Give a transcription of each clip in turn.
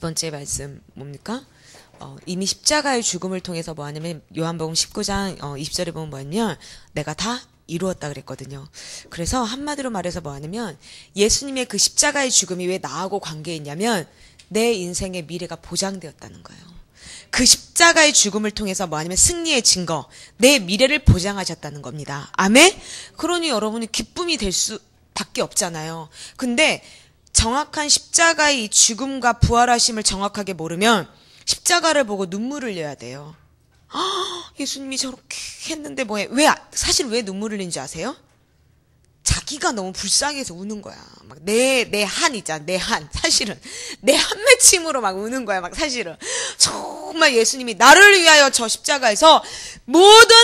번째 말씀 뭡니까? 이미 십자가의 죽음을 통해서 뭐 하냐면 요한복음 19장 20절에 보면 뭐냐면 내가 다 이루었다 그랬거든요. 그래서 한마디로 말해서 뭐 하냐면 예수님의 그 십자가의 죽음이 왜 나하고 관계 있냐면 내 인생의 미래가 보장되었다는 거예요. 그 십자가의 죽음을 통해서 뭐 하냐면 승리의 증거, 내 미래를 보장하셨다는 겁니다. 아멘? 그러니 여러분이 기쁨이 될 수밖에 없잖아요. 근데 정확한 십자가의 이 죽음과 부활하심을 정확하게 모르면 십자가를 보고 눈물을 흘려야 돼요. 예수님이 저렇게 했는데 뭐해? 사실 왜 눈물을 흘린지 아세요? 자기가 너무 불쌍해서 우는 거야. 막 내 한이잖아. 내 한. 사실은 내 한 맺힘으로 막 우는 거야. 막 사실은 정말 예수님이 나를 위하여 저 십자가에서 모든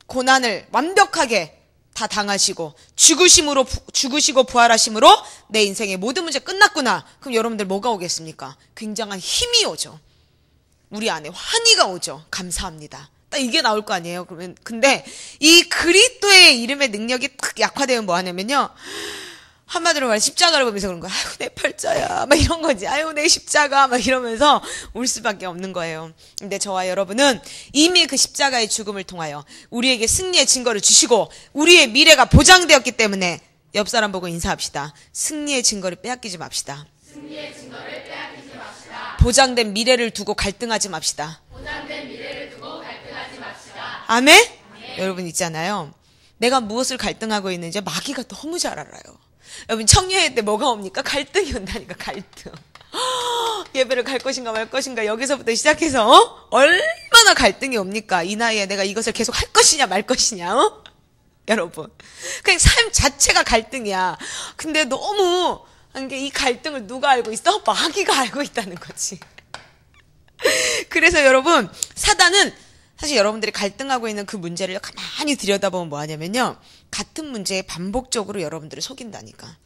고난을 완벽하게 다 당하시고 죽으시고 부활하심으로 내 인생의 모든 문제 끝났구나. 그럼 여러분들 뭐가 오겠습니까? 굉장한 힘이 오죠. 우리 안에 환희가 오죠. 감사합니다. 딱 이게 나올 거 아니에요. 그러면 근데 이 그리스도의 이름의 능력이 딱 약화되면 뭐 하냐면요. 한마디로 말해 십자가를 보면서 그런 거야. 아유 내 팔자야 막 이런 거지. 아유 내 십자가 막 이러면서 울 수밖에 없는 거예요. 근데 저와 여러분은 이미 그 십자가의 죽음을 통하여 우리에게 승리의 증거를 주시고 우리의 미래가 보장되었기 때문에 옆 사람 보고 인사합시다. 승리의 증거를 빼앗기지 맙시다. 승리의 증거를 빼앗기지 맙시다. 보장된 미래를 두고 갈등하지 맙시다. 보장된 미래를 두고 갈등하지 맙시다. 아멘? 여러분 있잖아요. 내가 무엇을 갈등하고 있는지 마귀가 너무 잘 알아요. 여러분 청년회 때 뭐가 옵니까? 갈등이 온다니까. 갈등. 예배를 갈 것인가 말 것인가 여기서부터 시작해서 얼마나 갈등이 옵니까? 이 나이에 내가 이것을 계속 할 것이냐 말 것이냐. 여러분 그냥 삶 자체가 갈등이야. 근데 너무 이 갈등을 누가 알고 있어? 마귀가 알고 있다는 거지. 그래서 여러분 사단은 사실 여러분들이 갈등하고 있는 그 문제를 가만히 들여다보면 뭐 하냐면요. 같은 문제에 반복적으로 여러분들을 속인다니까.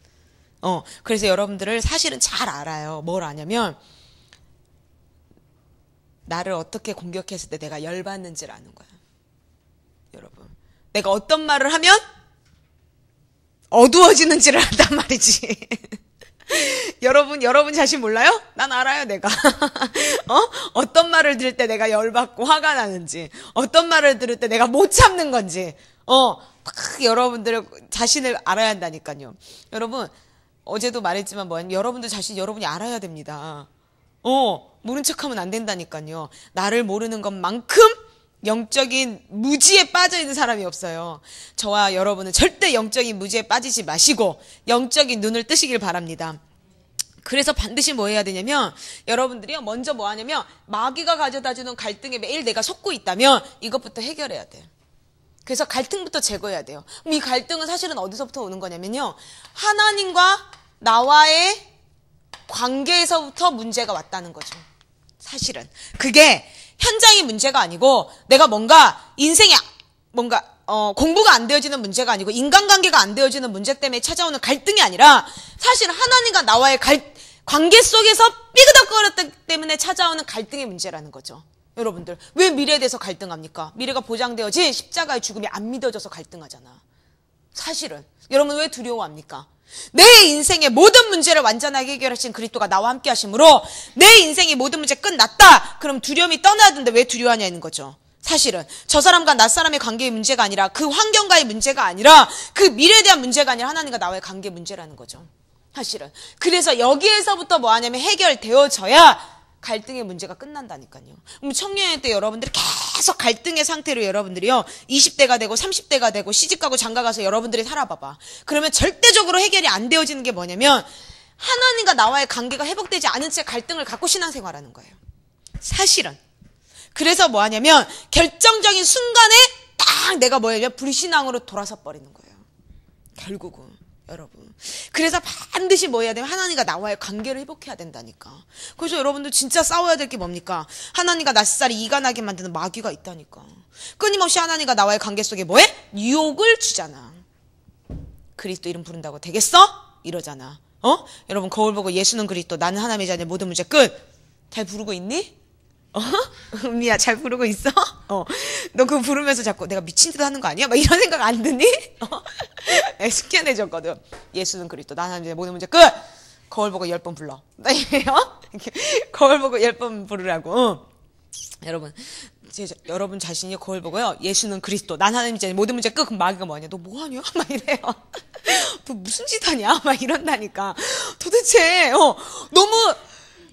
그래서 여러분들을 사실은 잘 알아요. 뭘 아냐면 나를 어떻게 공격했을 때 내가 열받는지를 아는 거야. 여러분. 내가 어떤 말을 하면 어두워지는지를 안단 말이지. 여러분 자신 몰라요? 난 알아요, 내가. 어떤 말을 들을 때 내가 열받고 화가 나는지, 어떤 말을 들을 때 내가 못 참는 건지, 여러분들 자신을 알아야 한다니까요. 여러분, 어제도 말했지만 여러분들 자신 여러분이 알아야 됩니다. 모른 척하면 안 된다니까요. 나를 모르는 것만큼 영적인 무지에 빠져있는 사람이 없어요. 저와 여러분은 절대 영적인 무지에 빠지지 마시고 영적인 눈을 뜨시길 바랍니다. 그래서 반드시 뭐 해야 되냐면 여러분들이요 먼저 뭐 하냐면 마귀가 가져다주는 갈등에 매일 내가 속고 있다면 이것부터 해결해야 돼요. 그래서 갈등부터 제거해야 돼요. 그럼 이 갈등은 사실은 어디서부터 오는 거냐면요. 하나님과 나와의 관계에서부터 문제가 왔다는 거죠. 사실은 그게 현장이 문제가 아니고 내가 뭔가 인생에 공부가 안 되어지는 문제가 아니고 인간관계가 안 되어지는 문제 때문에 찾아오는 갈등이 아니라 사실 하나님과 나와의 관계 속에서 삐그덕거렸기 때문에 찾아오는 갈등의 문제라는 거죠. 여러분들 왜 미래에 대해서 갈등합니까? 미래가 보장되어진 십자가의 죽음이 안 믿어져서 갈등하잖아. 사실은 여러분 왜 두려워합니까? 내 인생의 모든 문제를 완전하게 해결하신 그리스도가 나와 함께 하심으로 내 인생의 모든 문제 끝났다. 그럼 두려움이 떠나야 되는데 왜 두려워하냐는 거죠. 사실은 저 사람과 나 사람의 관계의 문제가 아니라 그 환경과의 문제가 아니라 그 미래에 대한 문제가 아니라 하나님과 나와의 관계 문제라는 거죠. 사실은 그래서 여기에서부터 뭐 하냐면 해결되어져야 갈등의 문제가 끝난다니까요. 그럼 청년회 때 여러분들이 계속 갈등의 상태로 여러분들이요 20대가 되고 30대가 되고 시집가고 장가가서 여러분들이 살아봐봐. 그러면 절대적으로 해결이 안 되어지는 게 뭐냐면 하나님과 나와의 관계가 회복되지 않은 채 갈등을 갖고 신앙생활하는 거예요. 사실은 그래서 뭐 하냐면 결정적인 순간에 딱 내가 뭐냐면 불신앙으로 돌아서 버리는 거예요. 결국은 여러분. 그래서 반드시 뭐 해야 되면 하나님과 나와의 관계를 회복해야 된다니까. 그래서 여러분들 진짜 싸워야 될 게 뭡니까? 하나님과 낯살이 이간하게 만드는 마귀가 있다니까. 끊임없이 하나님과 나와의 관계 속에 뭐해? 유혹을 주잖아. 그리스도 이름 부른다고 되겠어? 이러잖아. 여러분 거울 보고 예수는 그리스도 나는 하나님의 자녀 모든 문제 끝. 잘 부르고 있니? 은미야 잘 부르고 있어? 너 그거 부르면서 자꾸 내가 미친 듯 하는 거 아니야? 막 이런 생각 안 드니? 숙연해졌거든. 예수는 그리스도 나는 이제 모든 문제 끝. 거울 보고 10번 불러. 나 이래요? 거울 보고 10번 부르라고. 여러분, 여러분 자신이 거울 보고요. 예수는 그리스도. 난 하나님이지. 모든 문제 끝. 그럼 마귀가 뭐하냐? 너 뭐하냐? 막 이래요. 너 무슨 짓 하냐? 막 이런다니까. 도대체, 너무,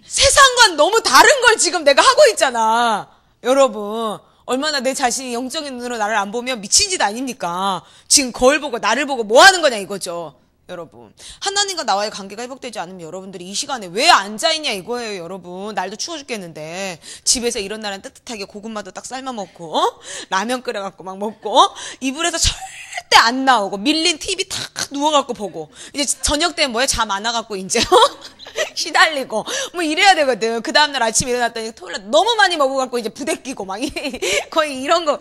세상과는 너무 다른 걸 지금 내가 하고 있잖아. 여러분. 얼마나 내 자신이 영적인 눈으로 나를 안 보면 미친 짓 아닙니까? 지금 거울 보고 나를 보고 뭐 하는 거냐 이거죠. 여러분, 하나님과 나와의 관계가 회복되지 않으면 여러분들이 이 시간에 왜 앉아있냐 이거예요. 여러분, 날도 추워 죽겠는데 집에서 이런 날은 뜨뜻하게 고구마도 딱 삶아 먹고 라면 끓여갖고 막 먹고 이불에서 절대 안 나오고 밀린 TV 탁 누워갖고 보고 이제 저녁 때 뭐해? 잠 안 와갖고 이제 시달리고 뭐 이래야 되거든. 그 다음날 아침에 일어났더니 토요일날 너무 많이 먹어갖고 이제 부대끼고 막 거의 이런 거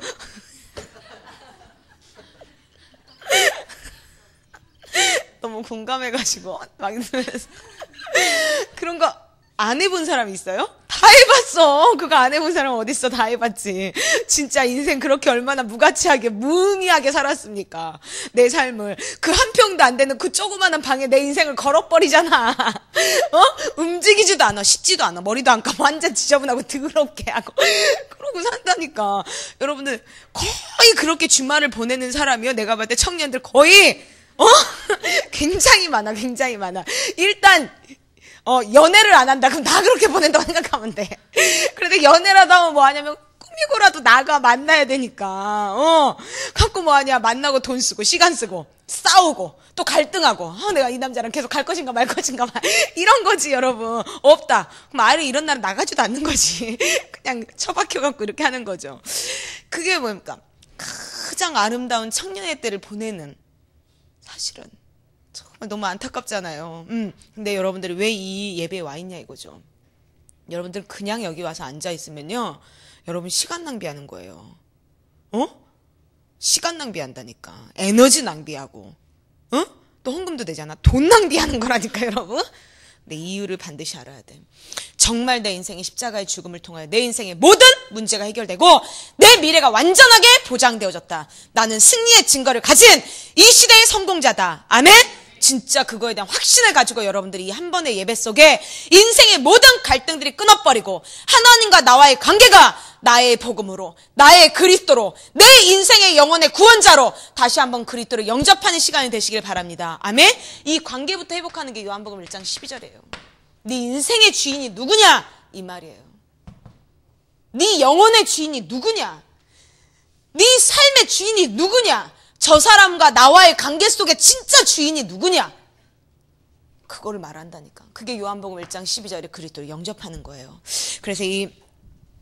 너무 공감해가지고 막 이러면서 그런 거 안 해본 사람 있어요? 다 해봤어. 그거 안 해본 사람 어딨어? 다 해봤지. 진짜 인생 그렇게 얼마나 무가치하게 무의미하게 살았습니까? 내 삶을 그 한 평도 안 되는 그 조그마한 방에 내 인생을 걸어버리잖아. 움직이지도 않아, 씻지도 않아, 머리도 안 감아, 완전 지저분하고 더럽게 하고 그러고 산다니까. 여러분들 거의 그렇게 주말을 보내는 사람이요. 내가 봤을 때 청년들 거의 굉장히 많아, 굉장히 많아. 일단, 연애를 안 한다. 그럼 나 그렇게 보낸다고 생각하면 돼. 그런데 연애라도 하면 뭐 하냐면, 꾸미고라도 나가 만나야 되니까, 갖고 뭐 하냐. 만나고 돈 쓰고, 시간 쓰고, 싸우고, 또 갈등하고, 내가 이 남자랑 계속 갈 것인가 말 것인가 말. 이런 거지, 여러분. 없다. 그럼 아예 이런 날은 나가지도 않는 거지. 그냥 처박혀갖고 이렇게 하는 거죠. 그게 뭡니까? 가장 아름다운 청년의 때를 보내는, 사실은 정말 너무 안타깝잖아요. 근데 여러분들이 왜 이 예배에 와 있냐 이거죠. 여러분들 그냥 여기 와서 앉아 있으면요, 여러분 시간 낭비하는 거예요. 시간 낭비한다니까. 에너지 낭비하고, 또 헌금도 되잖아. 돈 낭비하는 거라니까 여러분. 근데 이유를 반드시 알아야 돼. 정말 내 인생의 십자가의 죽음을 통하여 내 인생의 모든 문제가 해결되고 내 미래가 완전하게 보장되어졌다. 나는 승리의 증거를 가진 이 시대의 성공자다. 아멘? 진짜 그거에 대한 확신을 가지고 여러분들이 한 번의 예배 속에 인생의 모든 갈등들이 끊어버리고 하나님과 나와의 관계가 나의 복음으로, 나의 그리스도로, 내 인생의 영혼의 구원자로 다시 한번 그리스도를 영접하는 시간이 되시길 바랍니다. 아멘? 이 관계부터 회복하는 게 요한복음 1장 12절이에요. 네 인생의 주인이 누구냐? 이 말이에요. 네 영혼의 주인이 누구냐? 네 삶의 주인이 누구냐? 저 사람과 나와의 관계 속에 진짜 주인이 누구냐? 그거를 말한다니까. 그게 요한복음 1장 12절에 그리스도를 영접하는 거예요. 그래서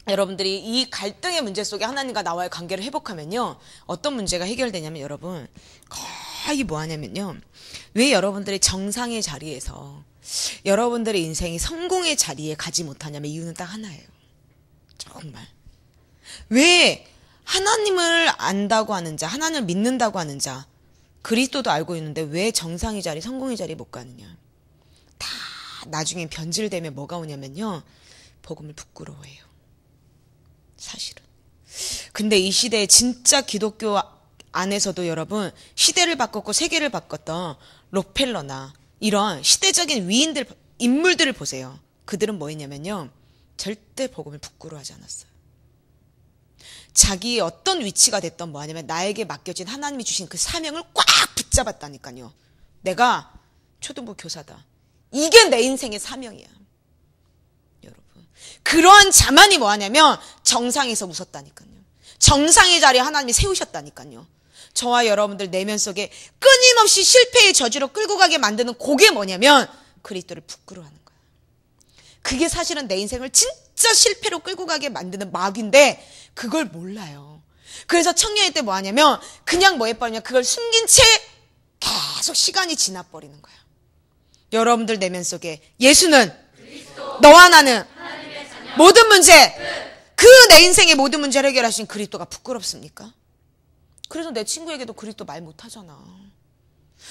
여러분들이 이 갈등의 문제 속에 하나님과 나와의 관계를 회복하면요, 어떤 문제가 해결되냐면 여러분 거의 뭐 하냐면요, 왜 여러분들이 정상의 자리에서 여러분들의 인생이 성공의 자리에 가지 못하냐면 이유는 딱 하나예요. 정말 왜 하나님을 안다고 하는 자, 하나님을 믿는다고 하는 자, 그리스도도 알고 있는데 왜 정상의 자리, 성공의 자리에 못 가느냐? 다 나중에 변질되면 뭐가 오냐면요, 복음을 부끄러워해요. 사실은. 근데 이 시대에 진짜 기독교 안에서도 여러분 시대를 바꿨고 세계를 바꿨던 록펠러나 이런 시대적인 위인들, 인물들을 보세요. 그들은 뭐 했냐면요, 절대 복음을 부끄러워하지 않았어요. 자기의 어떤 위치가 됐던 뭐 하냐면 나에게 맡겨진 하나님이 주신 그 사명을 꽉 붙잡았다니까요. 내가 초등부 교사다. 이게 내 인생의 사명이야. 여러분, 그러한 자만이 뭐 하냐면 정상에서 웃었다니까요. 정상의 자리에 하나님이 세우셨다니까요. 저와 여러분들 내면 속에 끊임없이 실패의 저주로 끌고 가게 만드는 그게 뭐냐면 그리스도를 부끄러워하는 거야. 그게 사실은 내 인생을 진짜 실패로 끌고 가게 만드는 마귀인데 그걸 몰라요. 그래서 청년의 때 뭐 하냐면 그냥 뭐 해버리냐, 그걸 숨긴 채 계속 시간이 지나버리는 거야. 여러분들 내면 속에 예수는 그리스도, 너와 나는 모든 문제, 그 내 인생의 모든 문제를 해결하신 그리스도가 부끄럽습니까? 그래서 내 친구에게도 그리스도 말 못하잖아.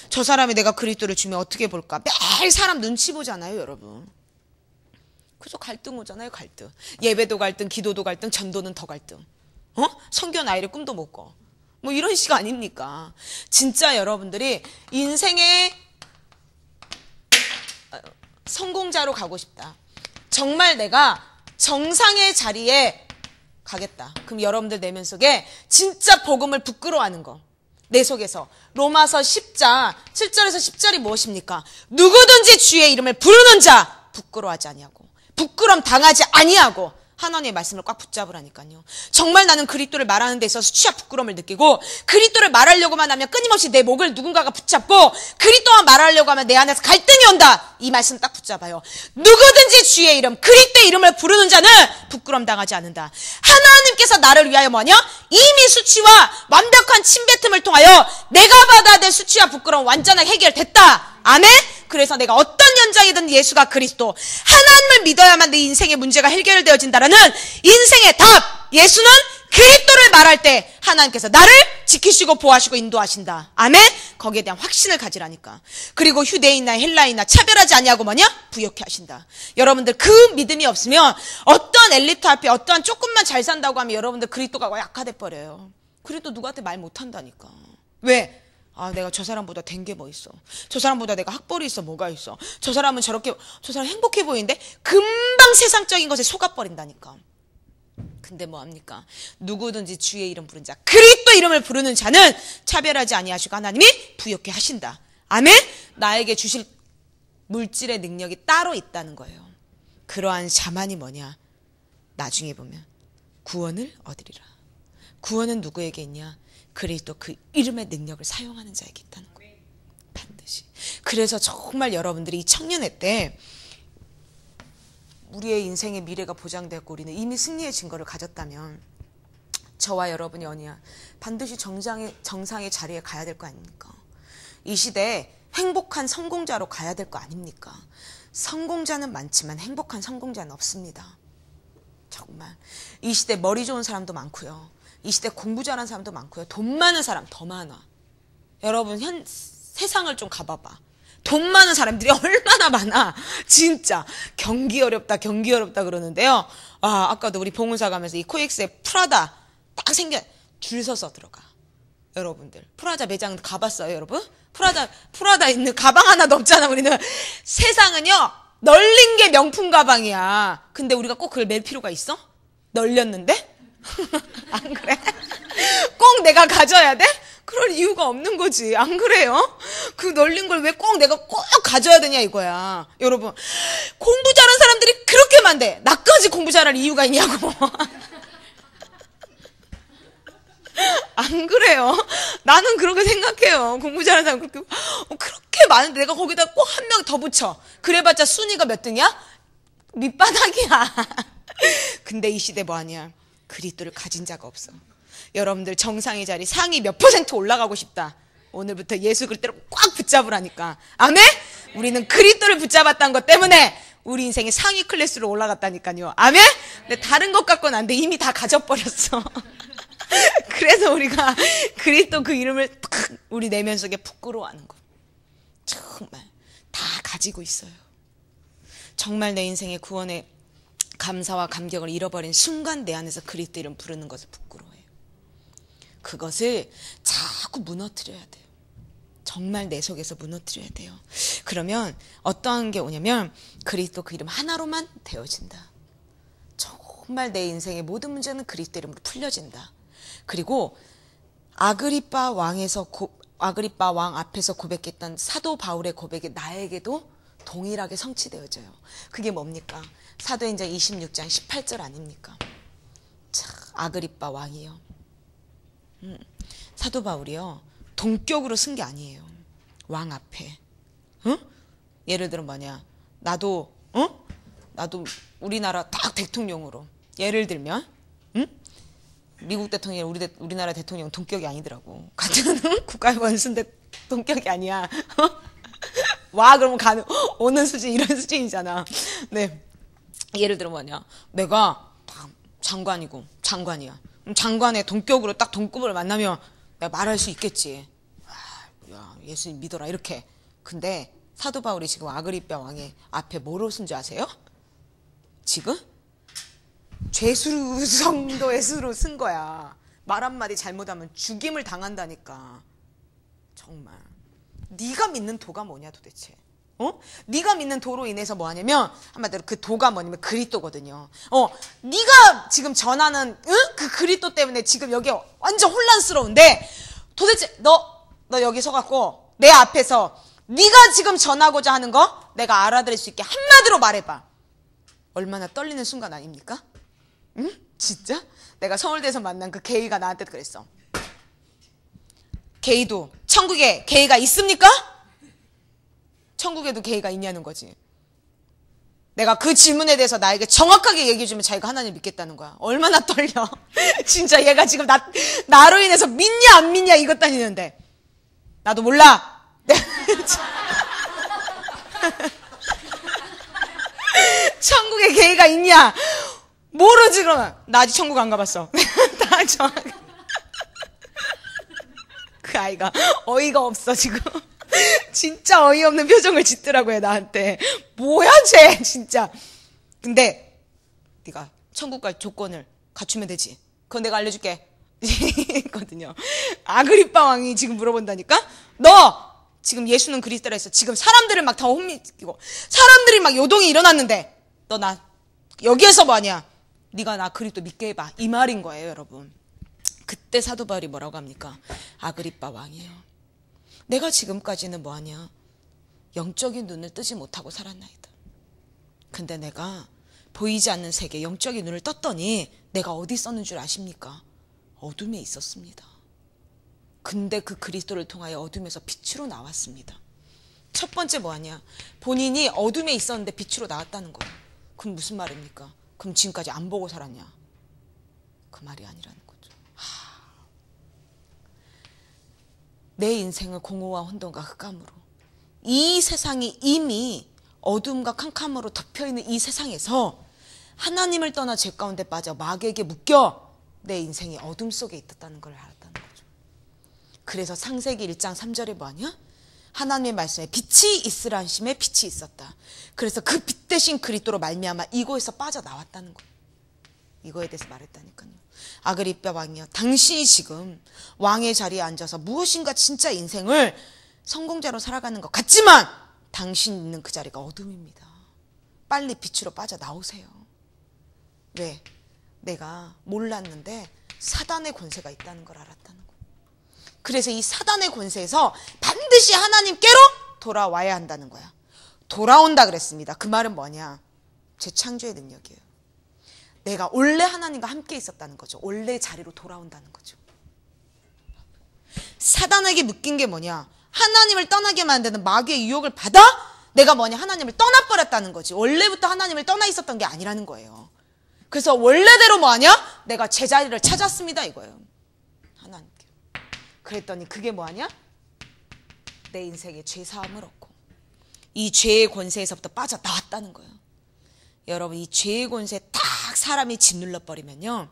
저 사람이 내가 그리스도를 주면 어떻게 볼까? 매일 사람 눈치 보잖아요, 여러분. 그래서 갈등 오잖아요, 갈등. 예배도 갈등, 기도도 갈등, 전도는 더 갈등. 성교 나이를 꿈도 못 꿔. 뭐 이런 식 아닙니까? 진짜 여러분들이 인생의 성공자로 가고 싶다. 정말 내가 정상의 자리에 가겠다. 그럼 여러분들 내면 속에 진짜 복음을 부끄러워하는 거. 내 속에서 로마서 10장 7절에서 10절이 무엇입니까? 누구든지 주의 이름을 부르는 자 부끄러워하지 아니하고 부끄럼 당하지 아니하고 하나님의 말씀을 꽉 붙잡으라니까요. 정말 나는 그리스도를 말하는 데 있어서 수치와 부끄러움을 느끼고 그리스도를 말하려고만 하면 끊임없이 내 목을 누군가가 붙잡고 그리스도와 말하려고 하면 내 안에서 갈등이 온다. 이 말씀 딱 붙잡아요. 누구든지 주의 이름 그리스도의 이름을 부르는 자는 부끄러움 당하지 않는다. 하나님께서 나를 위하여 뭐냐? 이미 수치와 완벽한 침뱉음을 통하여 내가 받아야 될 수치와 부끄러움 완전하게 해결됐다. 아멘? 그래서 내가 어떤 현장이든 예수가 그리스도 하나님을 믿어야만 내 인생의 문제가 해결되어진다라는 인생의 답. 예수는 그리스도를 말할 때 하나님께서 나를 지키시고 보호하시고 인도하신다. 아멘? 거기에 대한 확신을 가지라니까. 그리고 휴대인이나 헬라인이나 차별하지 아니하고 뭐냐? 부욕해 하신다. 여러분들 그 믿음이 없으면 어떤 엘리트 앞에 어떠한 조금만 잘 산다고 하면 여러분들 그리스도가 약화돼 버려요. 그리스도 누구한테 말 못한다니까. 왜? 아, 내가 저 사람보다 된 게 뭐 있어. 저 사람보다 내가 학벌이 있어. 뭐가 있어. 저 사람은 저렇게, 저 사람 행복해 보이는데 금방 세상적인 것에 속아버린다니까. 근데 뭐합니까? 누구든지 주의 이름 부른 자, 그리스도 이름을 부르는 자는 차별하지 아니하시고 하나님이 부욕해 하신다. 아멘? 나에게 주실 물질의 능력이 따로 있다는 거예요. 그러한 자만이 뭐냐? 나중에 보면 구원을 얻으리라. 구원은 누구에게 있냐? 그리스도 그 이름의 능력을 사용하는 자에게 있다는 거예요. 반드시. 그래서 정말 여러분들이 이 청년회 때 우리의 인생의 미래가 보장되었고 우리는 이미 승리의 증거를 가졌다면 저와 여러분이 어느냐 반드시 정상의 자리에 가야 될 거 아닙니까? 이 시대에 행복한 성공자로 가야 될 거 아닙니까? 성공자는 많지만 행복한 성공자는 없습니다. 정말. 이 시대 머리 좋은 사람도 많고요. 이 시대 공부 잘하는 사람도 많고요. 돈 많은 사람 더 많아. 여러분 세상을 좀 가봐봐. 돈 많은 사람들이 얼마나 많아. 진짜 경기 어렵다 그러는데요. 아, 아까도 우리 봉은사 가면서 이 코엑스에 프라다 딱 줄 서서 들어가. 여러분들 프라자 매장 가봤어요 여러분? 프라다 있는 가방 하나도 없잖아. 우리는 세상은요 널린 게 명품 가방이야. 근데 우리가 꼭 그걸 맬 필요가 있어? 널렸는데? 안 그래? 꼭 내가 가져야 돼? 그럴 이유가 없는 거지. 안 그래요? 그 널린 걸 왜 꼭 내가 꼭 가져야 되냐 이거야. 여러분 공부 잘하는 사람들이 그렇게 많대. 나까지 공부 잘할 이유가 있냐고. 안 그래요? 나는 그렇게 생각해요. 공부 잘하는 사람 그렇게 많은데 내가 거기다 꼭 한 명 더 붙여. 그래봤자 순위가 몇 등이야? 밑바닥이야. 근데 이 시대 뭐하냐? 그리스도를 가진 자가 없어. 여러분들 정상의 자리 상위 몇 % 올라가고 싶다. 오늘부터 예수 그리스도를 꽉 붙잡으라니까. 아멘? 우리는 그리스도를 붙잡았다는 것 때문에 우리 인생이 상위 클래스로 올라갔다니까요. 아멘? 근데 다른 것 갖고는 안 돼. 이미 다 가져버렸어. 그래서 우리가 그리스도 그 이름을 탁 우리 내면 속에 부끄러워하는 거. 정말 다 가지고 있어요. 정말 내 인생의 구원의 감사와 감격을 잃어버린 순간 내 안에서 그리스도 이름 부르는 것을 부끄러워해요. 그것을 자꾸 무너뜨려야 돼요. 정말 내 속에서 무너뜨려야 돼요. 그러면 어떠한 게 오냐면 그리스도 그 이름 하나로만 되어진다. 정말 내 인생의 모든 문제는 그리스도 이름으로 풀려진다. 그리고 아그리빠 왕 앞에서 고백했던 사도 바울의 고백이 나에게도 동일하게 성취되어져요. 그게 뭡니까? 사도행전 26장 18절 아닙니까? 자, 아그리빠 왕이요. 사도 바울이요. 동격으로 쓴 게 아니에요. 왕 앞에. 응? 예를 들어 뭐냐? 나도 우리나라 딱 대통령으로. 예를 들면, 응? 미국 대통령, 우리나라 대통령 동격이 아니더라고. 같은 국가의 원수인데 동격이 아니야. 와, 그러면 오는 수준, 이런 수준이잖아. 네. 예를 들어 뭐냐. 내가 장관이야. 그럼 장관의 동격으로 딱 동급을 만나면 내가 말할 수 있겠지. 야, 예수님 믿어라. 이렇게. 근데 사도 바울이 지금 아그리빠 왕의 앞에 뭐로 쓴 줄 아세요? 지금? 죄수 성도의 수로 쓴 거야. 말 한마디 잘못하면 죽임을 당한다니까. 정말. 네가 믿는 도가 뭐냐 도대체. 네가 믿는 도로 인해서 뭐 하냐면 한마디로 그 도가 뭐냐면 그리스도거든요. 네가 지금 전하는 그 그리스도 때문에 지금 여기 완전 혼란스러운데 도대체 너 여기 서갖고 내 앞에서 네가 지금 전하고자 하는 거 내가 알아들을 수 있게 한마디로 말해봐. 얼마나 떨리는 순간 아닙니까? 응? 진짜? 내가 서울대에서 만난 그 게이가 나한테 그랬어. 게이도 천국에 게이가 있습니까? 천국에도 게이가 있냐는 거지. 내가 그 질문에 대해서 나에게 정확하게 얘기해주면 자기가 하나님 믿겠다는 거야. 얼마나 떨려. 진짜 얘가 지금 나로 인해서 믿냐 안 믿냐 이것 따지는데 나도 몰라. 천국에 게이가 있냐? 모르지 그러면. 나 아직 천국 안 가봤어. 다 정확해. 그 아이가 어이가 없어 지금. 진짜 어이없는 표정을 짓더라고요 나한테. 뭐야 쟤 진짜. 근데 네가 천국 갈 조건을 갖추면 되지. 그건 내가 알려줄게. 있거든요. 아그리빠 왕이 지금 물어본다니까. 너 지금 예수는 그리스도라 했어. 지금 사람들을 막 다 혼미시키고 사람들이 막 요동이 일어났는데 너 나 여기에서 뭐하냐. 네가 나 그리스도 믿게 해봐. 이 말인 거예요 여러분. 그때 사도 바울이 뭐라고 합니까? 아그리빠 왕이에요. 내가 지금까지는 뭐하냐. 영적인 눈을 뜨지 못하고 살았나이다. 근데 내가 보이지 않는 세계 영적인 눈을 떴더니 내가 어디 있었는 줄 아십니까? 어둠에 있었습니다. 근데 그 그리스도를 통하여 어둠에서 빛으로 나왔습니다. 첫 번째 뭐하냐. 본인이 어둠에 있었는데 빛으로 나왔다는 거예요. 그럼 무슨 말입니까? 그럼 지금까지 안 보고 살았냐? 그 말이 아니라는 거죠. 내 인생을 공허와 혼돈과 흑암으로 이 세상이 이미 어둠과 캄캄으로 덮여있는 이 세상에서 하나님을 떠나 죄 가운데 빠져 마귀에게 묶여 내 인생이 어둠 속에 있었다는 걸 알았다는 거죠. 그래서 창세기 1장 3절에 뭐하냐? 하나님의 말씀에 빛이 있으라 하심에 빛이 있었다. 그래서 그 빛 대신 그리스도로 말미암아 이곳에서 빠져나왔다는 거예요. 이거에 대해서 말했다니까요. 아그리빠 왕이여, 당신이 지금 왕의 자리에 앉아서 무엇인가 진짜 인생을 성공자로 살아가는 것 같지만 당신 있는 그 자리가 어둠입니다. 빨리 빛으로 빠져나오세요. 왜? 내가 몰랐는데 사단의 권세가 있다는 걸 알았다는 거예요. 그래서 이 사단의 권세에서 반드시 하나님께로 돌아와야 한다는 거야. 돌아온다 그랬습니다. 그 말은 뭐냐? 재창조의 능력이에요. 내가 원래 하나님과 함께 있었다는 거죠. 원래 자리로 돌아온다는 거죠. 사단에게 묶인 게 뭐냐? 하나님을 떠나게 만드는 마귀의 유혹을 받아 내가 뭐냐? 하나님을 떠나버렸다는 거지. 원래부터 하나님을 떠나 있었던 게 아니라는 거예요. 그래서 원래대로 뭐하냐? 내가 제자리를 찾았습니다 이거예요. 하나님께. 그랬더니 그게 뭐하냐? 내 인생에 죄사함을 얻고 이 죄의 권세에서부터 빠져나왔다는 거예요. 여러분 이 죄의 권세에 딱 사람이 짓눌러 버리면요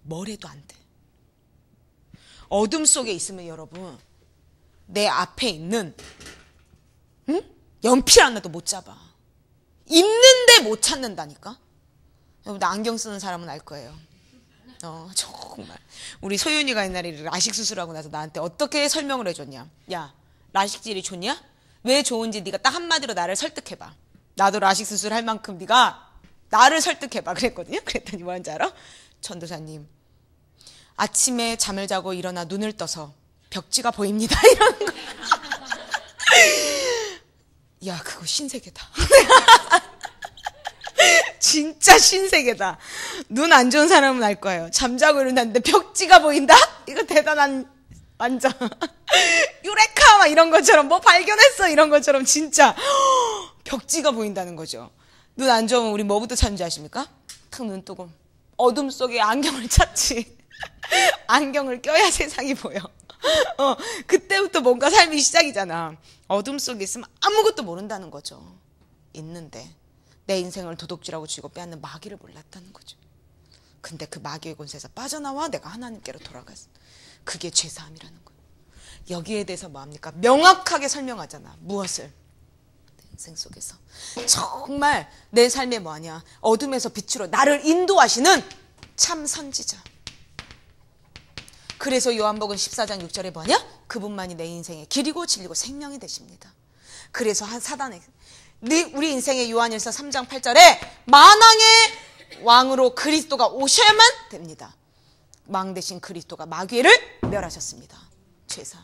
뭘 해도 안 돼. 어둠 속에 있으면 여러분 내 앞에 있는 연필 하나도 못 잡아. 있는데 못 찾는다니까. 여러분 나 안경 쓰는 사람은 알 거예요. 정말 우리 소윤이가 옛날에 라식 수술하고 나서 나한테 어떻게 설명을 해줬냐. 야 라식질이 좋냐? 왜 좋은지 네가 딱 한마디로 나를 설득해봐. 나도 라식 수술할 만큼 네가 나를 설득해봐 그랬거든요. 그랬더니 뭐하는지 알아? 전도사님 아침에 잠을 자고 일어나 눈을 떠서 벽지가 보입니다 이러는 거야. 야 그거 신세계다. 진짜 신세계다. 눈 안 좋은 사람은 알 거예요. 잠자고 일어났는데 벽지가 보인다? 이거 대단한 완전 유레카 막 이런 것처럼 뭐 발견했어 이런 것처럼 진짜 벽지가 보인다는 거죠. 눈 안 좋으면 우리 뭐부터 찾는지 아십니까? 탁 눈 뜨고 어둠 속에 안경을 찾지. 안경을 껴야 세상이 보여. 그때부터 뭔가 삶이 시작이잖아. 어둠 속에 있으면 아무것도 모른다는 거죠. 있는데 내 인생을 도둑질하고 쥐고 빼앗는 마귀를 몰랐다는 거죠. 근데 그 마귀의 권세에서 빠져나와 내가 하나님께로 돌아갔어. 그게 죄사함이라는 거예요. 여기에 대해서 뭐합니까? 명확하게 설명하잖아. 무엇을? 내 인생 속에서 정말 내 삶에 뭐하냐? 어둠에서 빛으로 나를 인도하시는 참 선지자. 그래서 요한복음 14장 6절에 뭐냐? 그분만이 내 인생의 길이고 진리고 생명이 되십니다. 그래서 한 사단에 우리 인생의 요한일서 3장 8절에 만왕의 왕으로 그리스도가 오셔야만 됩니다. 왕 대신 그리스도가 마귀를 멸하셨습니다. 죄사.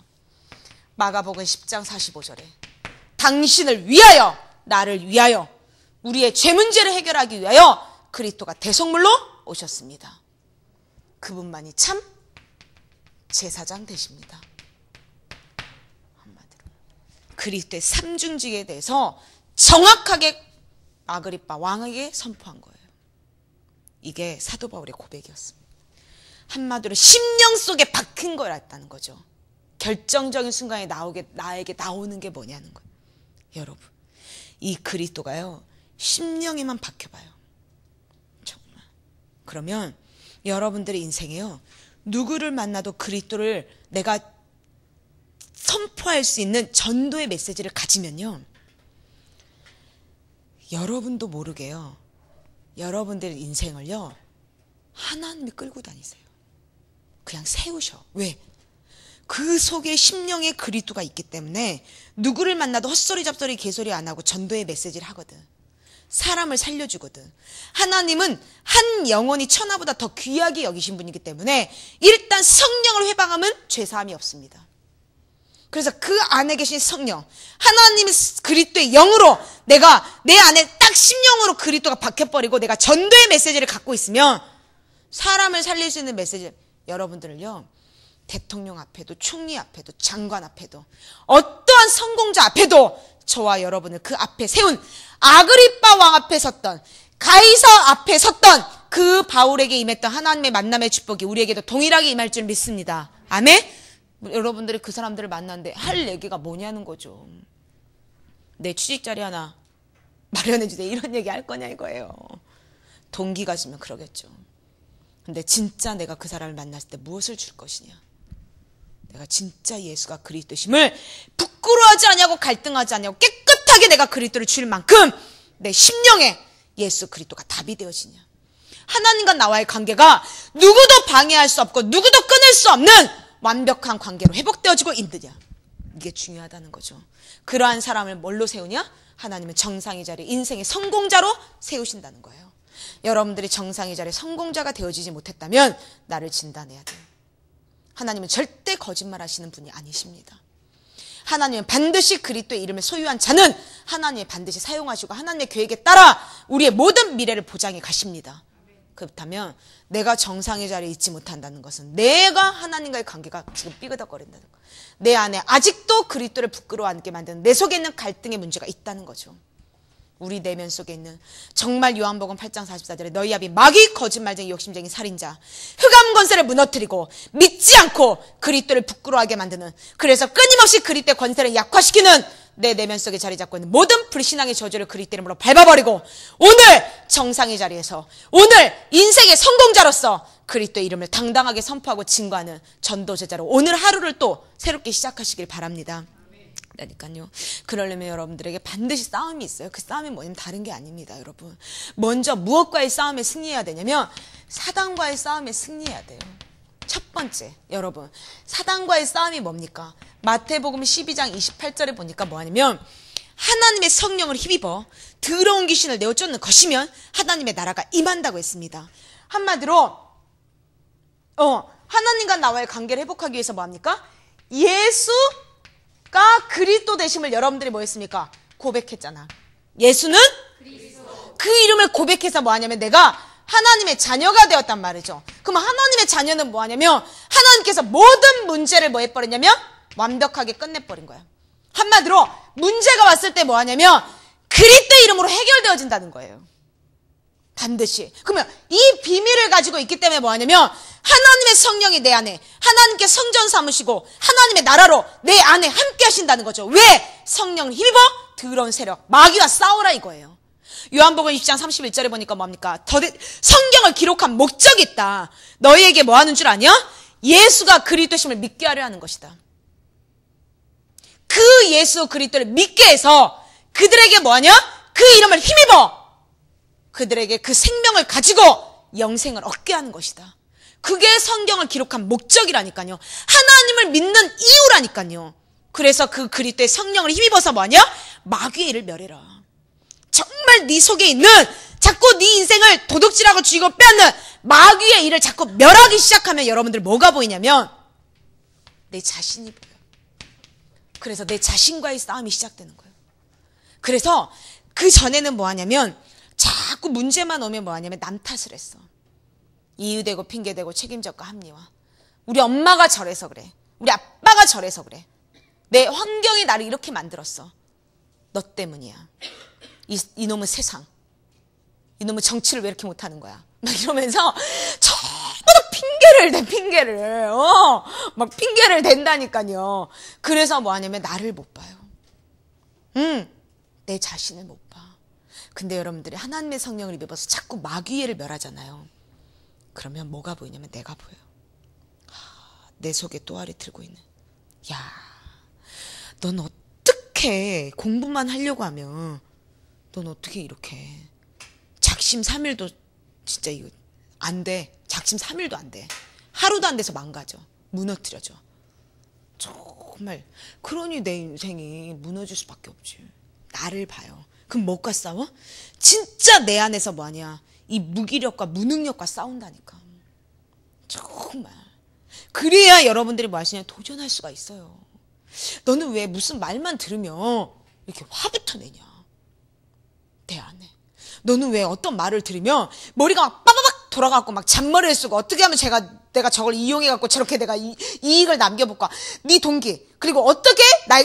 마가복음 10장 45절에 당신을 위하여, 나를 위하여, 우리의 죄 문제를 해결하기 위하여 그리스도가 대속물로 오셨습니다. 그분만이 참 제사장 되십니다. 한마디로 그리스도의 삼중직에 대해서 정확하게 아그리빠 왕에게 선포한 거예요. 이게 사도 바울의 고백이었습니다. 한마디로 심령 속에 박힌 거였다는 거죠. 결정적인 순간에 나에게 나오는 게 뭐냐는 거예요. 여러분, 이 그리스도가요, 심령에만 박혀봐요. 정말. 그러면 여러분들의 인생에요, 누구를 만나도 그리스도를 내가 선포할 수 있는 전도의 메시지를 가지면요, 여러분도 모르게요, 여러분들의 인생을요, 하나님이 끌고 다니세요. 그냥 세우셔. 왜? 그 속에 심령의 그리스도가 있기 때문에 누구를 만나도 헛소리 잡소리 개소리 안 하고 전도의 메시지를 하거든. 사람을 살려주거든. 하나님은 한 영혼이 천하보다 더 귀하게 여기신 분이기 때문에 일단 성령을 회방하면 죄사함이 없습니다. 그래서 그 안에 계신 성령, 하나님의 그리스도의 영으로 내가 내 안에 딱 심령으로 그리스도가 박혀버리고 내가 전도의 메시지를 갖고 있으면 사람을 살릴 수 있는 메시지, 여러분들을요, 대통령 앞에도 총리 앞에도 장관 앞에도 어떠한 성공자 앞에도 저와 여러분을 그 앞에 세운 아그리빠 왕 앞에 섰던, 가이사 앞에 섰던 그 바울에게 임했던 하나님의 만남의 축복이 우리에게도 동일하게 임할 줄 믿습니다. 아멘? 여러분들이 그 사람들을 만났는데 할 얘기가 뭐냐는 거죠. 내 취직자리 하나 마련해 주세요. 이런 얘기 할 거냐 이거예요. 동기가 지면 그러겠죠. 근데 진짜 내가 그 사람을 만났을 때 무엇을 줄 것이냐. 내가 진짜 예수가 그리스도심을 부끄러워하지 않냐고 갈등하지 않냐고 깨끗하게 내가 그리스도를 줄 만큼 내 심령에 예수 그리스도가 답이 되어지냐. 하나님과 나와의 관계가 누구도 방해할 수 없고 누구도 끊을 수 없는 완벽한 관계로 회복되어지고 있느냐. 이게 중요하다는 거죠. 그러한 사람을 뭘로 세우냐? 하나님은 정상의 자리, 인생의 성공자로 세우신다는 거예요. 여러분들이 정상의 자리에 성공자가 되어지지 못했다면 나를 진단해야 돼요. 하나님은 절대 거짓말하시는 분이 아니십니다. 하나님은 반드시 그리스도의 이름을 소유한 자는 하나님이 반드시 사용하시고 하나님의 계획에 따라 우리의 모든 미래를 보장해 가십니다. 그렇다면 내가 정상의 자리에 있지 못한다는 것은 내가 하나님과의 관계가 지금 삐그덕거린다는 거. 내 안에 아직도 그리스도를 부끄러워하게 만드는 내 속에 있는 갈등의 문제가 있다는 거죠. 우리 내면 속에 있는 정말 요한복음 8장 44절에 너희 아비 마귀 거짓말쟁이 욕심쟁이 살인자 흑암 권세를 무너뜨리고 믿지 않고 그리스도를 부끄러워하게 만드는, 그래서 끊임없이 그리스도의 권세를 약화시키는 내 내면 속에 자리 잡고 있는 모든 불신앙의 저주를 그리스도 이름으로 밟아버리고 오늘 정상의 자리에서 오늘 인생의 성공자로서 그리스도의 이름을 당당하게 선포하고 증거하는 전도 제자로 오늘 하루를 또 새롭게 시작하시길 바랍니다. 그러니까요. 그러려면 여러분들에게 반드시 싸움이 있어요. 그 싸움이 뭐냐면 다른 게 아닙니다, 여러분. 먼저 무엇과의 싸움에 승리해야 되냐면 사단과의 싸움에 승리해야 돼요. 첫 번째, 여러분, 사단과의 싸움이 뭡니까? 마태복음 12장 28절에 보니까 뭐하냐면 하나님의 성령을 힘입어 더러운 귀신을 내어 쫓는 것이면 하나님의 나라가 임한다고 했습니다. 한마디로 하나님과 나와의 관계를 회복하기 위해서 뭐합니까? 예수가 그리스도 되심을 여러분들이 뭐 했습니까? 고백했잖아. 예수는 그리스도. 그 이름을 고백해서 뭐하냐면 내가 하나님의 자녀가 되었단 말이죠. 그럼 하나님의 자녀는 뭐하냐면 하나님께서 모든 문제를 뭐 해버렸냐면 완벽하게 끝내버린 거야. 한마디로 문제가 왔을 때 뭐하냐면 그리스도 이름으로 해결되어진다는 거예요. 반드시. 그러면 이 비밀을 가지고 있기 때문에 뭐하냐면 하나님의 성령이 내 안에 하나님께 성전 삼으시고 하나님의 나라로 내 안에 함께 하신다는 거죠. 왜? 성령을 힘입어 더러운 세력 마귀와 싸우라 이거예요. 요한복음 20장 31절에 보니까 뭡니까? 성경을 기록한 목적이 있다. 너희에게 뭐 하는 줄 아냐? 예수가 그리스도심을 믿게 하려 하는 것이다. 그 예수 그리스도를 믿게 해서 그들에게 뭐 하냐? 그 이름을 힘입어 그들에게 그 생명을 가지고 영생을 얻게 하는 것이다. 그게 성경을 기록한 목적이라니까요. 하나님을 믿는 이유라니까요. 그래서 그 그리스도의 성령을 힘입어서 뭐하냐? 마귀의 일을 멸해라. 정말 네 속에 있는 자꾸 네 인생을 도둑질하고 쥐고 빼앗는 마귀의 일을 자꾸 멸하기 시작하면 여러분들 뭐가 보이냐면 내 자신이 보여요. 그래서 내 자신과의 싸움이 시작되는 거예요. 그래서 그 전에는 뭐 하냐면 자꾸 문제만 오면 뭐 하냐면 남 탓을 했어. 이유대고 핑계대고 책임져과 합리화. 우리 엄마가 저래서 그래. 우리 아빠가 저래서 그래. 내 환경이 나를 이렇게 만들었어. 너 때문이야. 이놈의 세상. 이놈의 정치를 왜 이렇게 못하는 거야. 막 이러면서 전부 다 핑계를 대, 핑계를. 막 핑계를 댄다니까요. 그래서 뭐 하냐면 나를 못 봐요. 내 자신을 못 봐. 근데 여러분들이 하나님의 성령을 입어서 자꾸 마귀를 멸하잖아요. 그러면 뭐가 보이냐면 내가 보여요. 내 속에 또아리 틀고 있는. 야, 넌 어떻게 공부만 하려고 하면 넌 어떻게 이렇게 작심삼일도 진짜 이거 안 돼. 작심삼일도 안 돼. 하루도 안 돼서 망가져. 무너뜨려져. 정말 그러니 내 인생이 무너질 수밖에 없지. 나를 봐요. 그럼 뭐가 싸워? 진짜 내 안에서 뭐하냐. 이 무기력과 무능력과 싸운다니까. 정말. 그래야 여러분들이 뭐 하시냐. 도전할 수가 있어요. 너는 왜 무슨 말만 들으면 이렇게 화부터 내냐. 내 안에. 너는 왜 어떤 말을 들으면 머리가 막 빠바박 돌아가고 막 잔머리를 쓰고 어떻게 하면 내가 저걸 이용해갖고 저렇게 내가 이익을 남겨볼까. 네 동기. 그리고 어떻게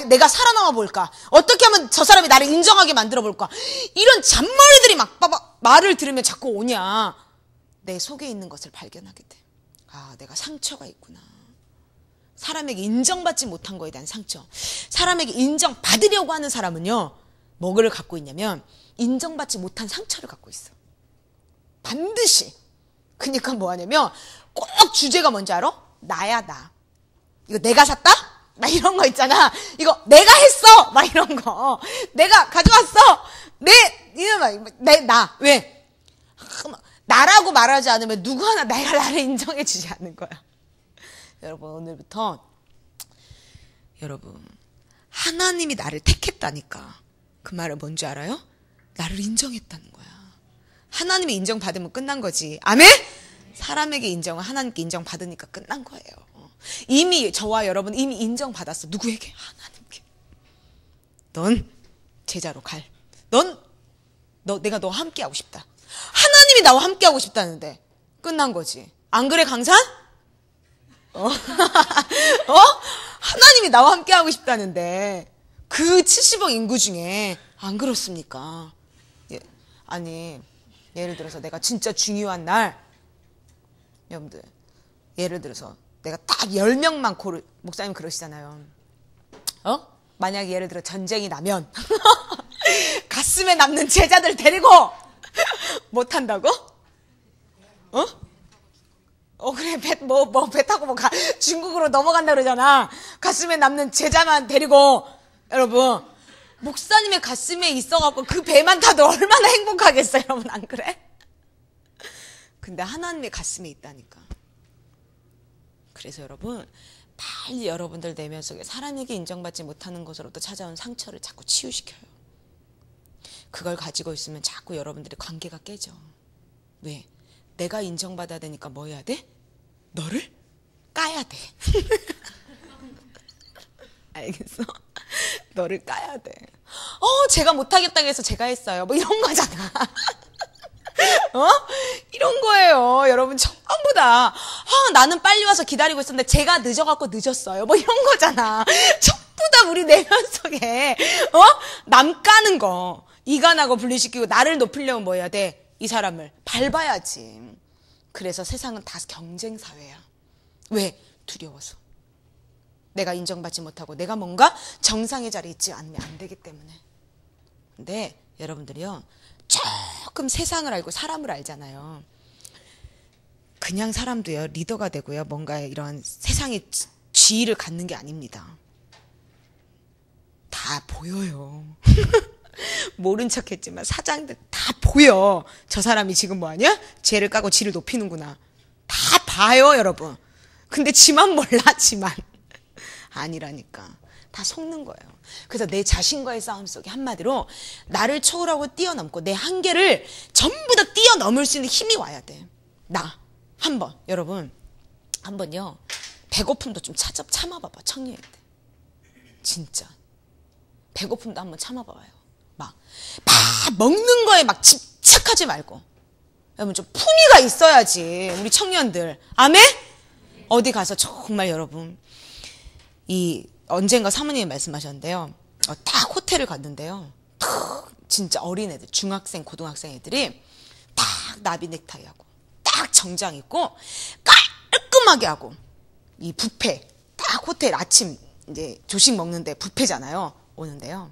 내가 살아남아 볼까. 어떻게 하면 저 사람이 나를 인정하게 만들어 볼까. 이런 잔머리들이 막 빠박 말을 들으면 자꾸 오냐. 내 속에 있는 것을 발견하게 돼. 아, 내가 상처가 있구나. 사람에게 인정받지 못한 거에 대한 상처. 사람에게 인정받으려고 하는 사람은요. 뭐를 갖고 있냐면 인정받지 못한 상처를 갖고 있어. 반드시. 그러니까 뭐 하냐면 꼭 주제가 뭔지 알아? 나야 나. 이거 내가 샀다? 막 이런 거 있잖아. 이거 내가 했어. 막 이런 거. 내가 가져왔어. 나. 왜? 나라고 말하지 않으면 누구 하나 나를 인정해 주지 않는 거야. 여러분 오늘부터 여러분 하나님이 나를 택했다니까. 그 말은 뭔지 알아요? 나를 인정했다는 거야. 하나님이 인정받으면 끝난 거지. 아멘? 사람에게 인정은 하나님께 인정받으니까 끝난 거예요. 이미 저와 여러분 이미 인정받았어. 누구에게? 하나님께. 넌 제자로 갈. 내가 너와 함께하고 싶다. 하나님이 나와 함께하고 싶다는데 끝난 거지. 안 그래 강산? 하나님이 나와 함께하고 싶다는데 그 70억 인구 중에 안 그렇습니까? 아니 예를 들어서 내가 진짜 중요한 날 여러분들 예를 들어서 내가 딱 10명만 목사님 그러시잖아요. 만약에 예를 들어 전쟁이 나면 가슴에 남는 제자들 데리고 못한다고? 그래 배 타고 중국으로 넘어간다 그러잖아. 가슴에 남는 제자만 데리고. 여러분 목사님의 가슴에 있어갖고 그 배만 타도 얼마나 행복하겠어요. 여러분 안 그래? 근데 하나님의 가슴에 있다니까. 그래서 여러분 빨리 여러분들 내면 속에 사람에게 인정받지 못하는 것으로부터 찾아온 상처를 자꾸 치유시켜요. 그걸 가지고 있으면 자꾸 여러분들의 관계가 깨져. 왜? 내가 인정받아야 되니까 뭐 해야 돼? 너를 까야 돼. 알겠어? 너를 까야 돼. 제가 못하겠다고 해서 제가 했어요. 뭐 이런 거잖아. 이런 거예요. 여러분 전부 다. 나는 빨리 와서 기다리고 있었는데 제가 늦어갖고 늦었어요. 뭐 이런 거잖아. 전부 다 우리 내면 속에 남 까는 거. 이간하고 분리시키고 나를 높이려면 뭐 해야 돼? 이 사람을 밟아야지. 그래서 세상은 다 경쟁 사회야. 왜? 두려워서. 내가 인정받지 못하고 내가 뭔가 정상의 자리에 있지 않으면 안 되기 때문에. 근데 여러분들이요. 조금 세상을 알고 사람을 알잖아요. 그냥 사람도요. 리더가 되고요. 뭔가 이런 세상의 지위를 갖는 게 아닙니다. 다 보여요. 모른 척했지만 사장들 다 보여. 저 사람이 지금 뭐하냐? 쟤를 까고 지를 높이는구나. 다 봐요 여러분. 근데 지만 몰라. 지만. 아니라니까. 다 속는 거예요. 그래서 내 자신과의 싸움 속에 한마디로 나를 초월하고 뛰어넘고 내 한계를 전부 다 뛰어넘을 수 있는 힘이 와야 돼. 나 한번 여러분 한번요 배고픔도 좀 참아봐봐. 청년인데 진짜 배고픔도 한번 참아봐요. 막 먹는 거에 막 집착하지 말고 여러분 좀 품위가 있어야지 우리 청년들. 아멘? 어디 가서 정말 여러분 언젠가 사모님이 말씀하셨는데요. 딱 호텔을 갔는데요. 진짜 어린애들 중학생 고등학생 애들이 딱 나비 넥타이 하고 딱 정장 입고 깔끔하게 하고 이 뷔페 딱 호텔 아침 이제 조식 먹는데 뷔페잖아요. 오는데요.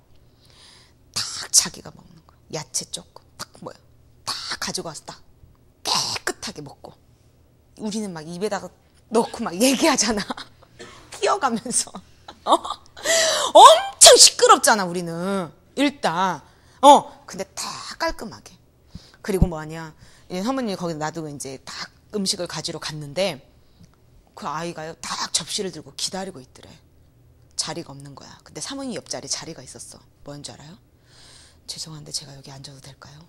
딱 자기가 먹는 거 야채 조금 딱 가지고 와서 딱 깨끗하게 먹고 우리는 막 입에다가 넣고 막 얘기하잖아. 끼어가면서 엄청 시끄럽잖아 우리는 일단 근데 다 깔끔하게. 그리고 뭐하냐 사모님이 거기 놔두고 이제 딱 음식을 가지러 갔는데 그 아이가요 딱 접시를 들고 기다리고 있더래. 자리가 없는 거야. 근데 사모님 옆자리에 자리가 있었어. 뭔 줄 알아요? 죄송한데 제가 여기 앉아도 될까요?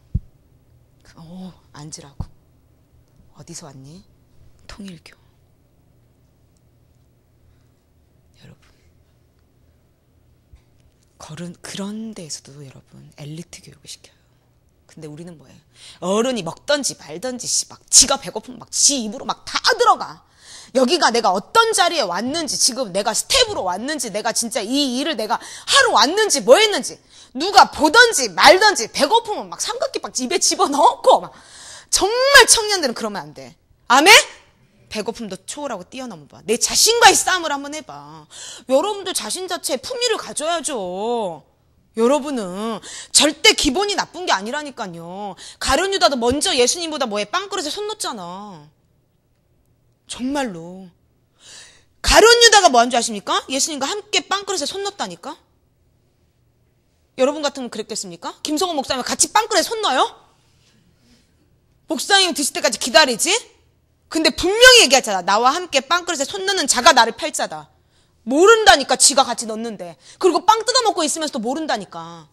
앉으라고. 어디서 왔니? 통일교. 여러분 그런 데에서도 여러분 엘리트 교육을 시켜요. 근데 우리는 뭐예요? 어른이 먹던지 말던지 막 지가 배고프면 막 지 입으로 막 다 들어가. 여기가 내가 어떤 자리에 왔는지 지금 내가 스텝으로 왔는지 내가 진짜 이 일을 내가 하러 왔는지 뭐 했는지 누가 보던지 말던지 배고프면 막 삼각김 막 입에 집어넣고 막. 정말 청년들은 그러면 안 돼. 아멘? 배고픔도 초월하고 뛰어넘어봐. 내 자신과의 싸움을 한번 해봐. 여러분들 자신 자체에 품위를 가져야죠. 여러분은 절대 기본이 나쁜 게 아니라니까요. 가룟 유다도 먼저 예수님보다 빵그릇에 손 놓잖아. 정말로. 가룟 유다가 뭐 한 줄 아십니까? 예수님과 함께 빵그릇에 손 놓다니까? 여러분 같으면 그랬겠습니까? 김성호 목사님 같이 빵그릇에 손 넣어요? 목사님 드실 때까지 기다리지? 근데 분명히 얘기하잖아. 나와 함께 빵그릇에 손 넣는 자가 나를 팔자다. 모른다니까 지가 같이 넣는데. 그리고 빵 뜯어먹고 있으면서도 모른다니까.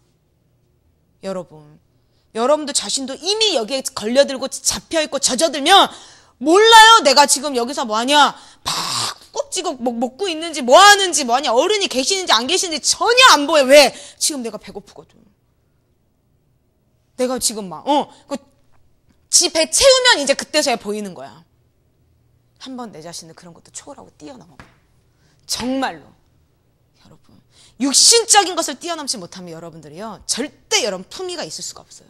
여러분들 자신도 이미 여기에 걸려들고 잡혀있고 젖어들면 몰라요. 내가 지금 여기서 뭐하냐. 막 꾹지고 먹고 있는지 뭐하는지 뭐하냐. 어른이 계시는지 안 계시는지 전혀 안 보여. 왜? 지금 내가 배고프거든. 내가 지금 지 배 채우면 이제 그때서야 보이는 거야. 한번 내 자신을 그런 것도 초월하고 뛰어넘어봐. 정말로. 여러분. 육신적인 것을 뛰어넘지 못하면 여러분들이요. 절대 여러분 품위가 있을 수가 없어요.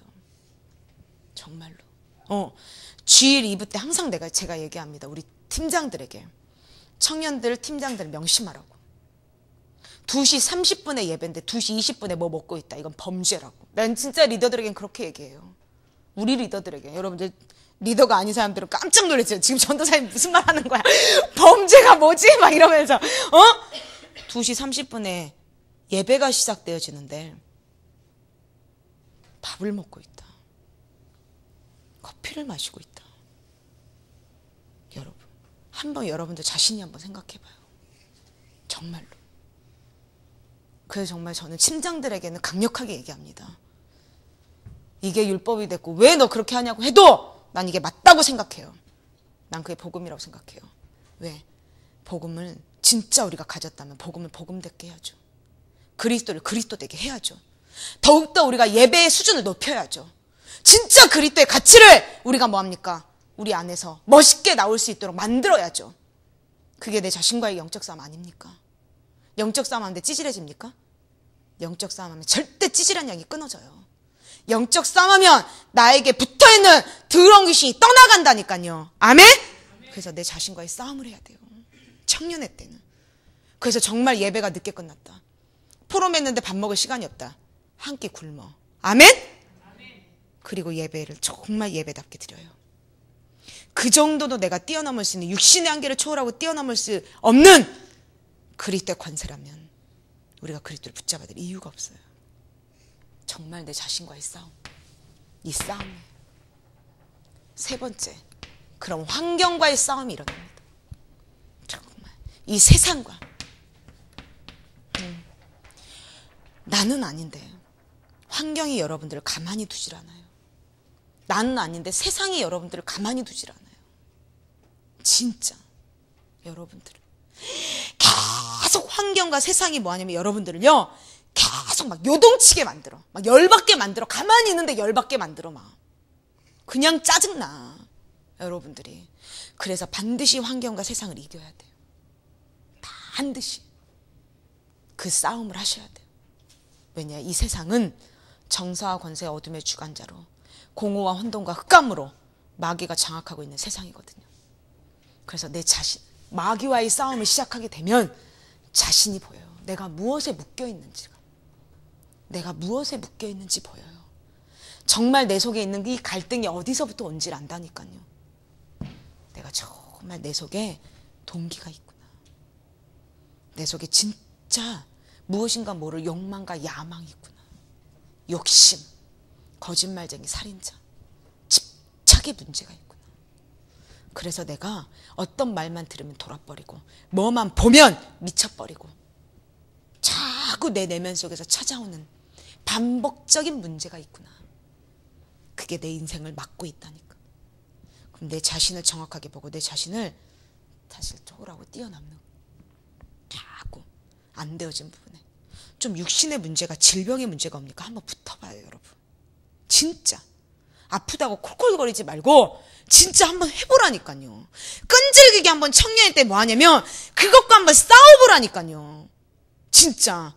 정말로. 주일 2부 때 항상 제가 얘기합니다. 우리 팀장들에게. 청년들, 팀장들 명심하라고. 2시 30분에 예배인데 2시 20분에 뭐 먹고 있다. 이건 범죄라고. 난 진짜 리더들에겐 그렇게 얘기해요. 우리 리더들에게. 여러분들 리더가 아닌 사람들은 깜짝 놀랐어요. 지금 전도사님 무슨 말 하는 거야? 범죄가 뭐지? 막 이러면서 2시 30분에 예배가 시작되어지는데 밥을 먹고 있다. 커피를 마시고 있다. 여러분 한번 여러분들 자신이 한번 생각해봐요. 정말로. 그래서 정말 저는 팀장들에게는 강력하게 얘기합니다. 이게 율법이 됐고 왜 너 그렇게 하냐고 해도 난 이게 맞다고 생각해요. 난 그게 복음이라고 생각해요. 왜? 복음을 진짜 우리가 가졌다면 복음을 복음되게 해야죠. 그리스도를 그리스도되게 해야죠. 더욱더 우리가 예배의 수준을 높여야죠. 진짜 그리스도의 가치를 우리가 뭐합니까? 우리 안에서 멋있게 나올 수 있도록 만들어야죠. 그게 내 자신과의 영적 싸움 아닙니까? 영적 싸움 하는데 찌질해집니까? 영적 싸움 하면 절대 찌질한 영이 끊어져요. 영적 싸움하면 나에게 붙어있는 더러운 귀신이 떠나간다니까요. 아멘? 그래서 내 자신과의 싸움을 해야 돼요. 청년회 때는. 그래서 정말 예배가 늦게 끝났다. 포럼했는데 밥 먹을 시간이 없다. 한 끼 굶어. 아멘? 그리고 예배를 정말 예배답게 드려요. 그 정도도 내가 뛰어넘을 수 있는 육신의 한계를 초월하고 뛰어넘을 수 없는 그리스도의 권세라면 우리가 그리스도를 붙잡아야 될 이유가 없어요. 정말 내 자신과의 싸움. 이 싸움에 세 번째, 그럼 환경과의 싸움이 일어납니다. 정말 이 세상과 나는 아닌데 환경이 여러분들을 가만히 두질 않아요. 나는 아닌데 세상이 여러분들을 가만히 두질 않아요. 진짜 여러분들을 계속 환경과 세상이 뭐하냐면 여러분들을요 계속 막 요동치게 만들어, 막 열받게 만들어. 가만히 있는데 열받게 만들어. 막 그냥 짜증나 여러분들이. 그래서 반드시 환경과 세상을 이겨야 돼요. 반드시 그 싸움을 하셔야 돼요. 왜냐, 이 세상은 정사와 권세의 어둠의 주관자로 공허와 혼돈과 흑암으로 마귀가 장악하고 있는 세상이거든요. 그래서 내 자신, 마귀와의 싸움을 시작하게 되면 자신이 보여요. 내가 무엇에 묶여 있는지가. 내가 무엇에 묶여 있는지 보여요. 정말 내 속에 있는 이 갈등이 어디서부터 온지를 안다니까요. 내가 정말 내 속에 동기가 있구나. 내 속에 진짜 무엇인가 모를 욕망과 야망이 있구나. 욕심, 거짓말쟁이, 살인자, 집착의 문제가 있구나. 그래서 내가 어떤 말만 들으면 돌아버리고 뭐만 보면 미쳐버리고 자꾸 내 내면 속에서 찾아오는 반복적인 문제가 있구나. 그게 내 인생을 막고 있다니까. 그럼 내 자신을 정확하게 보고 내 자신을 사실 쪼그라고 뛰어넘는, 자꾸 안 되어진 부분에 좀 육신의 문제가, 질병의 문제가 옵니까? 한번 붙어봐요 여러분. 진짜 아프다고 콜콜거리지 말고 진짜 한번 해보라니까요. 끈질기게 한번 청년일 때 뭐 하냐면 그것과 한번 싸워보라니까요. 진짜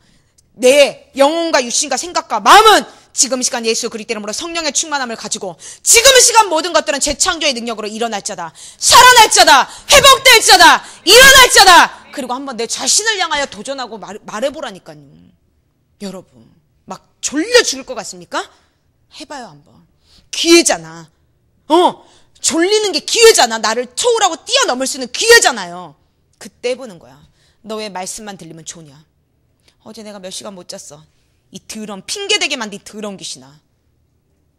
내 영혼과 육신과 생각과 마음은 지금 이 시간 예수 그리스도 이름으로 성령의 충만함을 가지고 지금 이 시간 모든 것들은 재창조의 능력으로 일어날 자다, 살아날 자다, 회복될 자다, 일어날 자다. 그리고 한번 내 자신을 향하여 도전하고 말해보라니까요. 여러분 막 졸려 죽을 것 같습니까? 해봐요 한번. 기회잖아. 졸리는 게 기회잖아. 나를 초월하고 뛰어넘을 수 있는 기회잖아요. 그때 보는 거야. 너 왜 말씀만 들리면 좋냐? 어제 내가 몇 시간 못 잤어. 이 더러운, 핑계대게 만든 이 더러운 귀신아.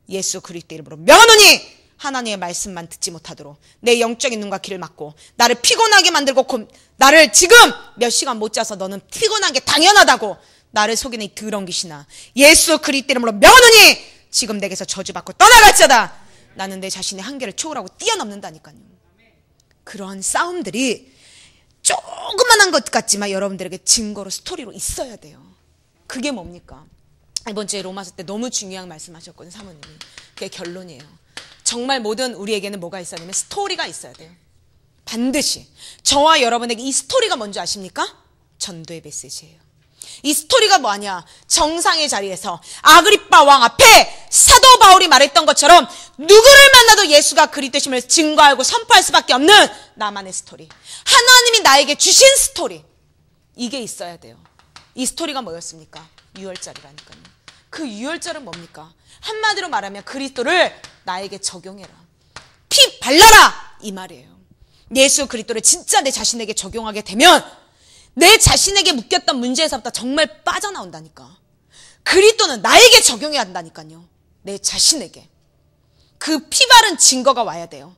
예수 그리스도 이름으로 명하노니 하나님의 말씀만 듣지 못하도록 내 영적인 눈과 귀를 막고 나를 피곤하게 만들고 나를 지금 몇 시간 못 자서 너는 피곤한 게 당연하다고 나를 속이는 이 더러운 귀신아. 예수 그리스도 이름으로 명하노니 지금 내게서 저주받고 떠나갈 자다. 나는 내 자신의 한계를 초월하고 뛰어넘는다니까요. 그런 싸움들이 조그만한 것 같지만 여러분들에게 증거로, 스토리로 있어야 돼요. 그게 뭡니까? 이번 주에 로마서 때 너무 중요한 말씀하셨거든요, 사모님이. 그게 결론이에요. 정말 모든 우리에게는 뭐가 있어야 되냐면 스토리가 있어야 돼요. 반드시. 저와 여러분에게 이 스토리가 뭔지 아십니까? 전도의 메시지예요. 이 스토리가 뭐하냐? 정상의 자리에서 아그리빠 왕 앞에 사도 바울이 말했던 것처럼 누구를 만나도 예수가 그리스도심을 증거하고 선포할 수밖에 없는 나만의 스토리. 하나님이 나에게 주신 스토리. 이게 있어야 돼요. 이 스토리가 뭐였습니까? 유월절이라니까요. 그 유월절은 뭡니까? 한마디로 말하면 그리스도를 나에게 적용해라. 피 발라라! 이 말이에요. 예수 그리스도를 진짜 내 자신에게 적용하게 되면 내 자신에게 묶였던 문제에서부터 정말 빠져나온다니까. 그리스도는 나에게 적용해야 한다니까요. 내 자신에게. 그 피바른 증거가 와야 돼요.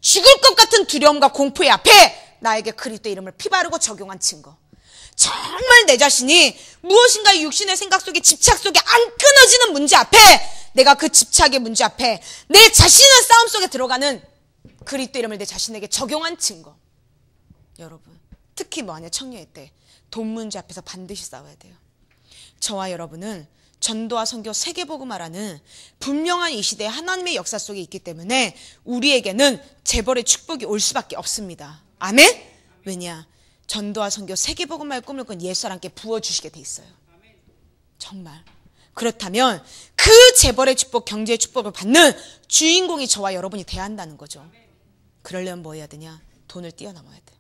죽을 것 같은 두려움과 공포의 앞에 나에게 그리스도 이름을 피바르고 적용한 증거. 정말 내 자신이 무엇인가 육신의 생각 속에, 집착 속에 안 끊어지는 문제 앞에, 내가 그 집착의 문제 앞에 내 자신의 싸움 속에 들어가는 그리스도 이름을 내 자신에게 적용한 증거. 여러분 특히 뭐하냐, 청년의 때 돈 문제 앞에서 반드시 싸워야 돼요. 저와 여러분은 전도와 선교, 세계복음화라는 분명한 이 시대의 하나님의 역사 속에 있기 때문에 우리에게는 재벌의 축복이 올 수밖에 없습니다. 아멘? 왜냐? 전도와 선교, 세계복음화의 꿈을 꾼 옛사람께 부어주시게 돼 있어요. 정말. 그렇다면 그 재벌의 축복, 경제의 축복을 받는 주인공이 저와 여러분이 돼야 한다는 거죠. 그러려면 뭐 해야 되냐? 돈을 뛰어넘어야 돼.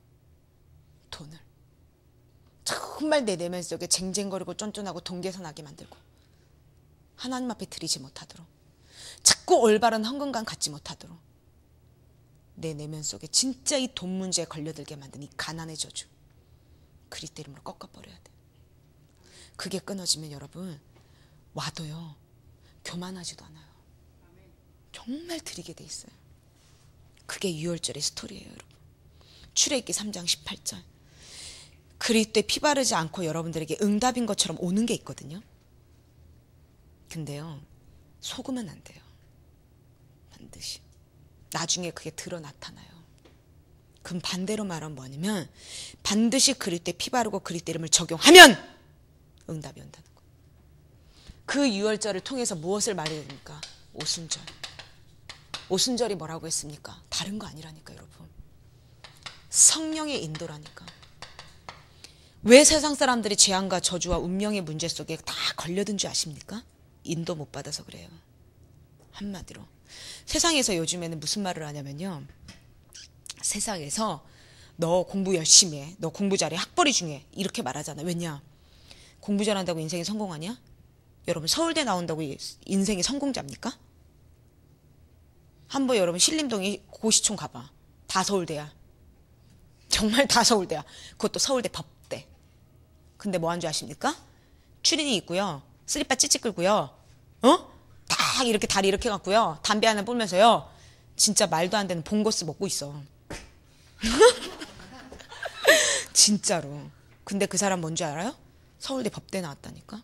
돈을. 정말 내 내면 속에 쟁쟁거리고 쫀쫀하고 동계산하게 만들고 하나님 앞에 드리지 못하도록, 자꾸 올바른 헌금관 갖지 못하도록 내 내면 속에 진짜 이 돈 문제에 걸려들게 만든 이 가난의 저주, 그리스도 이름으로 꺾어버려야 돼. 그게 끊어지면 여러분 와도요 교만하지도 않아요. 정말 드리게 돼 있어요. 그게 유월절의 스토리예요. 여러분 출애굽기 3장 18절. 그리스도에 피 바르지 않고 여러분들에게 응답인 것처럼 오는 게 있거든요. 근데요, 속으면 안 돼요. 반드시. 나중에 그게 나타나요. 그럼 반대로 말하면 뭐냐면 반드시 그릴 때 피 바르고 그릴 때 이름을 적용하면 응답이 온다는 거예요. 그 유월절을 통해서 무엇을 말해야 됩니까? 오순절. 오순절이 뭐라고 했습니까? 다른 거 아니라니까 여러분. 성령의 인도라니까. 왜 세상 사람들이 재앙과 저주와 운명의 문제 속에 다 걸려든 줄 아십니까? 인도 못 받아서 그래요. 한마디로. 세상에서 요즘에는 무슨 말을 하냐면요. 세상에서 너 공부 열심히 해. 너 공부 잘해. 학벌이 중요해. 이렇게 말하잖아. 왜냐? 공부 잘한다고 인생이 성공하냐? 여러분 서울대 나온다고 인생이 성공자입니까? 한번 여러분 신림동에 고시촌 가봐. 다 서울대야. 정말 다 서울대야. 그것도 서울대 법대. 근데 뭐 한 줄 아십니까? 추리닝 입고요. 슬리퍼 찌찌 끌고요. 딱 이렇게 다리 이렇게 갖고요. 담배 하나 뿌면서요. 진짜 말도 안 되는 봉고스 먹고 있어. 진짜로. 근데 그 사람 뭔지 알아요? 서울대 법대 나왔다니까.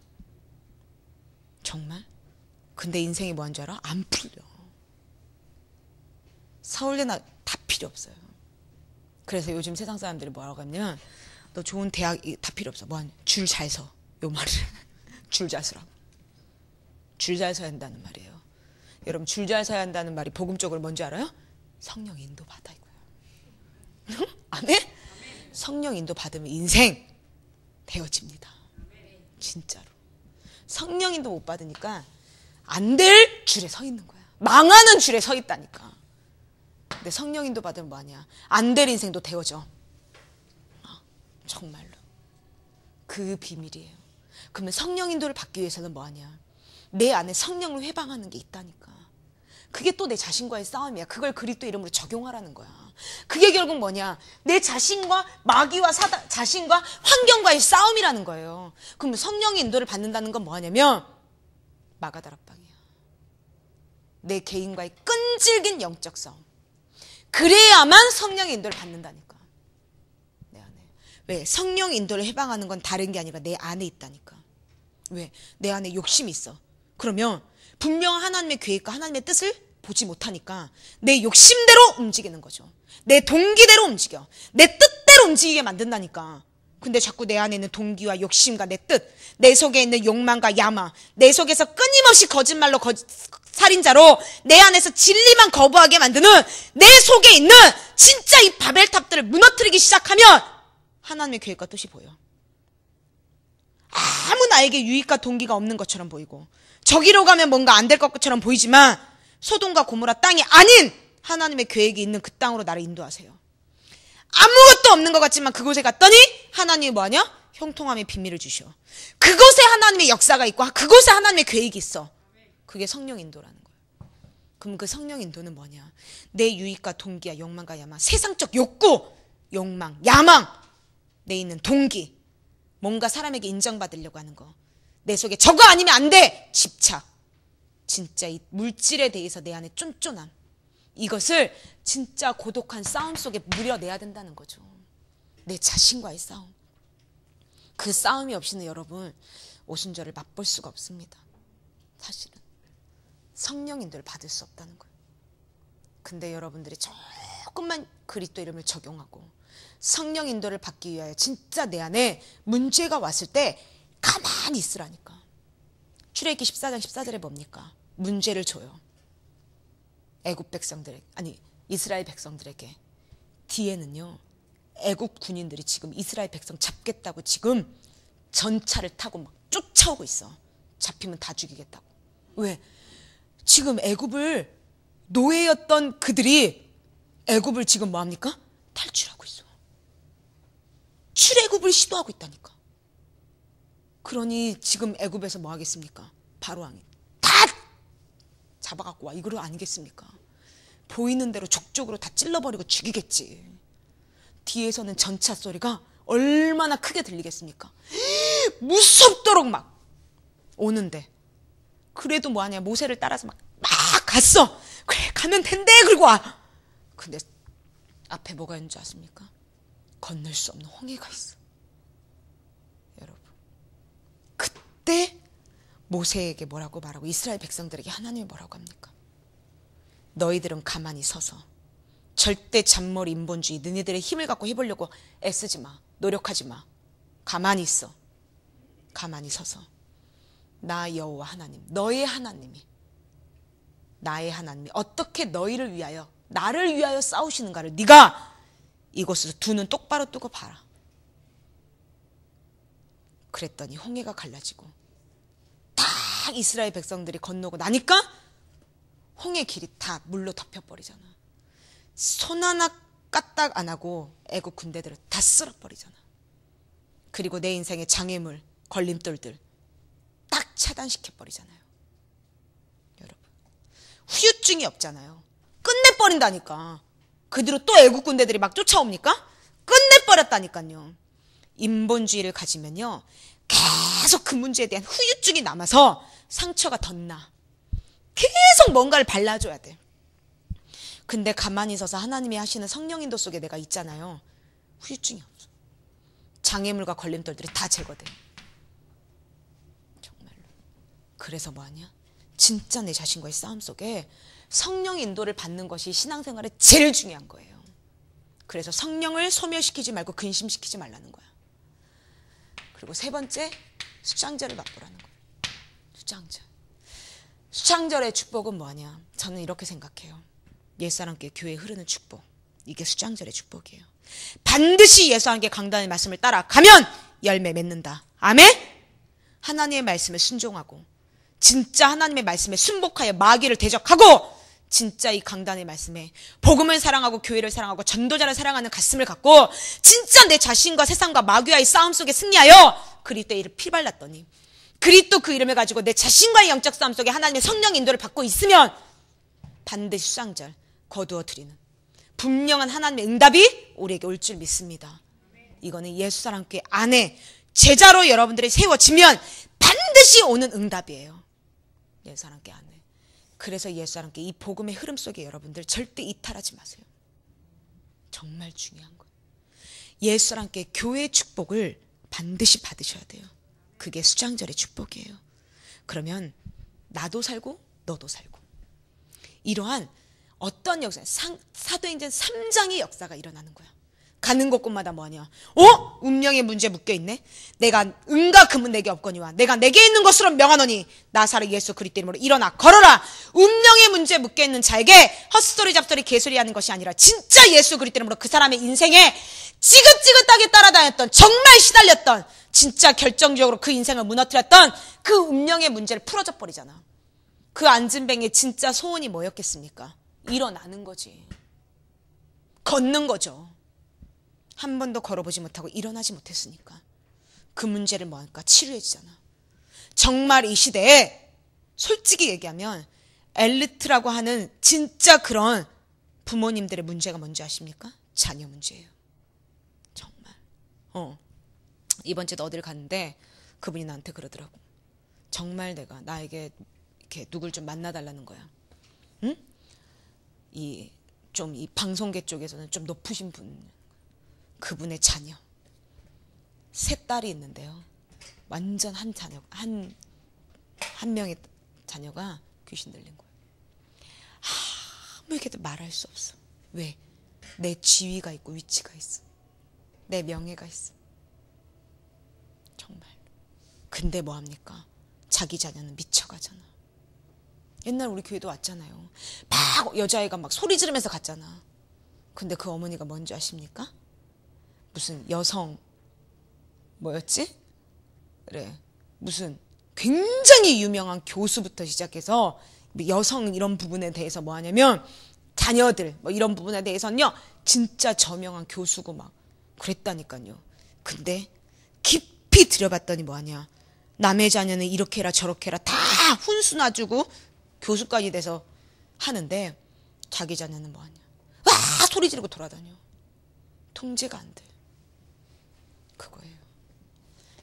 정말. 근데 인생이 뭐 한 줄 알아? 안 풀려. 서울대 다 필요 없어요. 그래서 요즘 세상 사람들이 뭐라고 하냐면 너 좋은 대학 다 필요 없어. 줄 잘 서. 요 말을. 줄 잘 서라고. 줄 잘 서야 한다는 말이에요. 여러분 줄 잘 서야 한다는 말이 복음적으로 뭔지 알아요? 성령 인도 받아 이거예요. 아멘? 성령 인도 받으면 인생 되어집니다. 진짜로. 성령 인도 못 받으니까 안 될 줄에 서 있는 거야. 망하는 줄에 서 있다니까. 근데 성령 인도 받으면 뭐하냐? 안 될 인생도 되어져. 정말로. 그 비밀이에요. 그러면 성령 인도를 받기 위해서는 뭐하냐? 내 안에 성령을 회방하는 게 있다니까. 그게 또 내 자신과의 싸움이야. 그걸 그리스도 이름으로 적용하라는 거야. 그게 결국 뭐냐? 내 자신과 마귀와 자신과 환경과의 싸움이라는 거예요. 그럼 성령의 인도를 받는다는 건 뭐하냐면 마가다락방이야. 내 개인과의 끈질긴 영적 싸움. 그래야만 성령의 인도를 받는다니까. 내 안에. 왜? 성령 인도를 해방하는 건 다른 게 아니라 내 안에 있다니까. 왜? 내 안에 욕심이 있어. 그러면 분명 하나님의 계획과 하나님의 뜻을 보지 못하니까 내 욕심대로 움직이는 거죠. 내 동기대로 움직여. 내 뜻대로 움직이게 만든다니까. 근데 자꾸 내 안에 있는 동기와 욕심과 내 뜻, 내 속에 있는 욕망과 야망, 내 속에서 끊임없이 거짓말로 살인자로 내 안에서 진리만 거부하게 만드는 내 속에 있는 진짜 이 바벨탑들을 무너뜨리기 시작하면 하나님의 계획과 뜻이 보여. 아무 나에게 유익과 동기가 없는 것처럼 보이고 저기로 가면 뭔가 안 될 것처럼 보이지만 소돔과 고모라 땅이 아닌 하나님의 계획이 있는 그 땅으로 나를 인도하세요. 아무것도 없는 것 같지만 그곳에 갔더니 하나님이 뭐하냐? 형통함의 비밀을 주셔. 그곳에 하나님의 역사가 있고 그곳에 하나님의 계획이 있어. 그게 성령 인도라는 거예요. 그럼 그 성령 인도는 뭐냐? 내 유익과 동기와 욕망과 야망, 세상적 욕구, 욕망, 야망, 내 있는 동기, 뭔가 사람에게 인정받으려고 하는 거, 내 속에 저거 아니면 안 돼! 집착. 진짜 이 물질에 대해서 내 안에 쫀쫀함. 이것을 진짜 고독한 싸움 속에 물려내야 된다는 거죠. 내 자신과의 싸움. 그 싸움이 없이는 여러분 오순절을 맛볼 수가 없습니다. 사실은. 성령 인도를 받을 수 없다는 거예요. 근데 여러분들이 조금만 그리스도 이름을 적용하고 성령 인도를 받기 위하여 진짜 내 안에 문제가 왔을 때 가만히 있으라니까. 출애굽기 14장 14절에 뭡니까? 문제를 줘요. 애굽 백성들에게, 아니 이스라엘 백성들에게. 뒤에는요 애굽 군인들이 지금 이스라엘 백성 잡겠다고 지금 전차를 타고 막 쫓아오고 있어. 잡히면 다 죽이겠다고. 왜? 지금 애굽을 노예였던 그들이 애굽을 지금 뭐합니까? 탈출하고 있어. 출애굽을 시도하고 있다니까. 그러니 지금 애굽에서 뭐 하겠습니까? 바로왕이 다 잡아갖고 와. 이거로 아니겠습니까? 보이는 대로 족족으로 다 찔러버리고 죽이겠지. 뒤에서는 전차 소리가 얼마나 크게 들리겠습니까? 무섭도록 막 오는데 그래도 뭐하냐? 모세를 따라서 막 갔어. 그래 가면 된대. 그리고 와. 근데 앞에 뭐가 있는 줄 아십니까? 건널 수 없는 홍해가 있어. 여러분 그때 모세에게 뭐라고 말하고 이스라엘 백성들에게 하나님이 뭐라고 합니까? 너희들은 가만히 서서 절대 잔머리 인본주의 너희들의 힘을 갖고 해보려고 애쓰지 마. 노력하지 마. 가만히 있어. 가만히 서서 나 여호와 하나님, 너의 하나님이, 나의 하나님이 어떻게 너희를 위하여, 나를 위하여 싸우시는가를 네가 이곳에서 두 눈 똑바로 뜨고 봐라. 그랬더니 홍해가 갈라지고 딱 이스라엘 백성들이 건너고 나니까 홍해 길이 다 물로 덮여버리잖아. 손 하나 까딱 안 하고 애국 군대들을 다 쓸어버리잖아. 그리고 내 인생의 장애물, 걸림돌들 딱 차단시켜버리잖아요. 여러분, 후유증이 없잖아요. 끝내버린다니까. 그 뒤로 또 애국 군대들이 막 쫓아옵니까? 끝내버렸다니까요. 인본주의를 가지면요, 계속 그 문제에 대한 후유증이 남아서 상처가 덧나. 계속 뭔가를 발라줘야 돼. 근데 가만히 서서 하나님이 하시는 성령 인도 속에 내가 있잖아요. 후유증이 없어. 장애물과 걸림돌들이 다 제거돼. 정말로. 그래서 뭐하냐? 진짜 내 자신과의 싸움 속에 성령 인도를 받는 것이 신앙생활에 제일 중요한 거예요. 그래서 성령을 소멸시키지 말고 근심시키지 말라는 거야. 그리고 세 번째, 수장절을 맛보라는 거예요. 수장절. 수장절의 축복은 뭐하냐? 저는 이렇게 생각해요. 옛사람께 교회에 흐르는 축복, 이게 수장절의 축복이에요. 반드시 예수님께 강단의 말씀을 따라가면 열매 맺는다. 아멘? 하나님의 말씀에 순종하고 진짜 하나님의 말씀에 순복하여 마귀를 대적하고 진짜 이 강단의 말씀에 복음을 사랑하고 교회를 사랑하고 전도자를 사랑하는 가슴을 갖고 진짜 내 자신과 세상과 마귀와의 싸움 속에 승리하여 그리스도의 이름을 피 발랐더니 그리스도 그 이름을 가지고 내 자신과의 영적 싸움 속에 하나님의 성령 인도를 받고 있으면 반드시 수장절 거두어 드리는 분명한 하나님의 응답이 우리에게 올 줄 믿습니다. 이거는 예수사랑교회 안에 제자로 여러분들이 세워지면 반드시 오는 응답이에요. 예수사랑교회 안에. 그래서 예수사랑교회 이 복음의 흐름 속에 여러분들 절대 이탈하지 마세요. 정말 중요한 거예요. 예수사랑교회 교회의 축복을 반드시 받으셔야 돼요. 그게 수장절의 축복이에요. 그러면 나도 살고 너도 살고 이러한 어떤 역사, 사도행전 3장의 역사가 일어나는 거야. 가는 곳곳마다 뭐하냐? 운명의 문제 묶여있네. 내가 은과 금은 내게 없거니와 내가 내게 있는 것으로 명하노니 나사렛 예수 그리스도 이름으로 일어나 걸어라. 운명의 문제 묶여있는 자에게 헛소리 잡소리 개소리 하는 것이 아니라 진짜 예수 그리스도 이름으로 그 사람의 인생에 지긋지긋하게 따라다녔던, 정말 시달렸던, 진짜 결정적으로 그 인생을 무너뜨렸던 그 운명의 문제를 풀어줘 버리잖아. 그 안진뱅이의 진짜 소원이 뭐였겠습니까? 일어나는 거지. 걷는 거죠. 한 번도 걸어보지 못하고 일어나지 못했으니까 그 문제를 뭐할까? 치료해지잖아. 정말 이 시대에 솔직히 얘기하면 엘리트라고 하는 진짜 그런 부모님들의 문제가 뭔지 아십니까? 자녀 문제예요. 정말. 이번 주에도 어딜 갔는데 그분이 나한테 그러더라고. 정말 내가 나에게 이렇게 누굴 좀 만나달라는 거야. 응? 이 방송계 쪽에서는 좀 높으신 분, 그분의 자녀, 세 딸이 있는데요. 완전 한 명의 자녀가 귀신 들린 거예요. 아무 얘기도 말할 수 없어. 왜? 내 지위가 있고 위치가 있어. 내 명예가 있어. 정말. 근데 뭐합니까? 자기 자녀는 미쳐가잖아. 옛날 우리 교회도 왔잖아요. 막 여자애가 막 소리 지르면서 갔잖아. 근데 그 어머니가 뭔지 아십니까? 무슨 여성 뭐였지? 그래. 무슨 굉장히 유명한 교수부터 시작해서 여성 이런 부분에 대해서 뭐 하냐면 자녀들 뭐 이런 부분에 대해서는요. 진짜 저명한 교수고 막 그랬다니까요. 근데 깊이 들여봤더니 뭐 하냐. 남의 자녀는 이렇게 해라 저렇게 해라 다 훈수 놔주고 교수까지 돼서 하는데 자기 자녀는 뭐하냐. 와 소리 지르고 돌아다녀. 통제가 안 돼. 그거예요.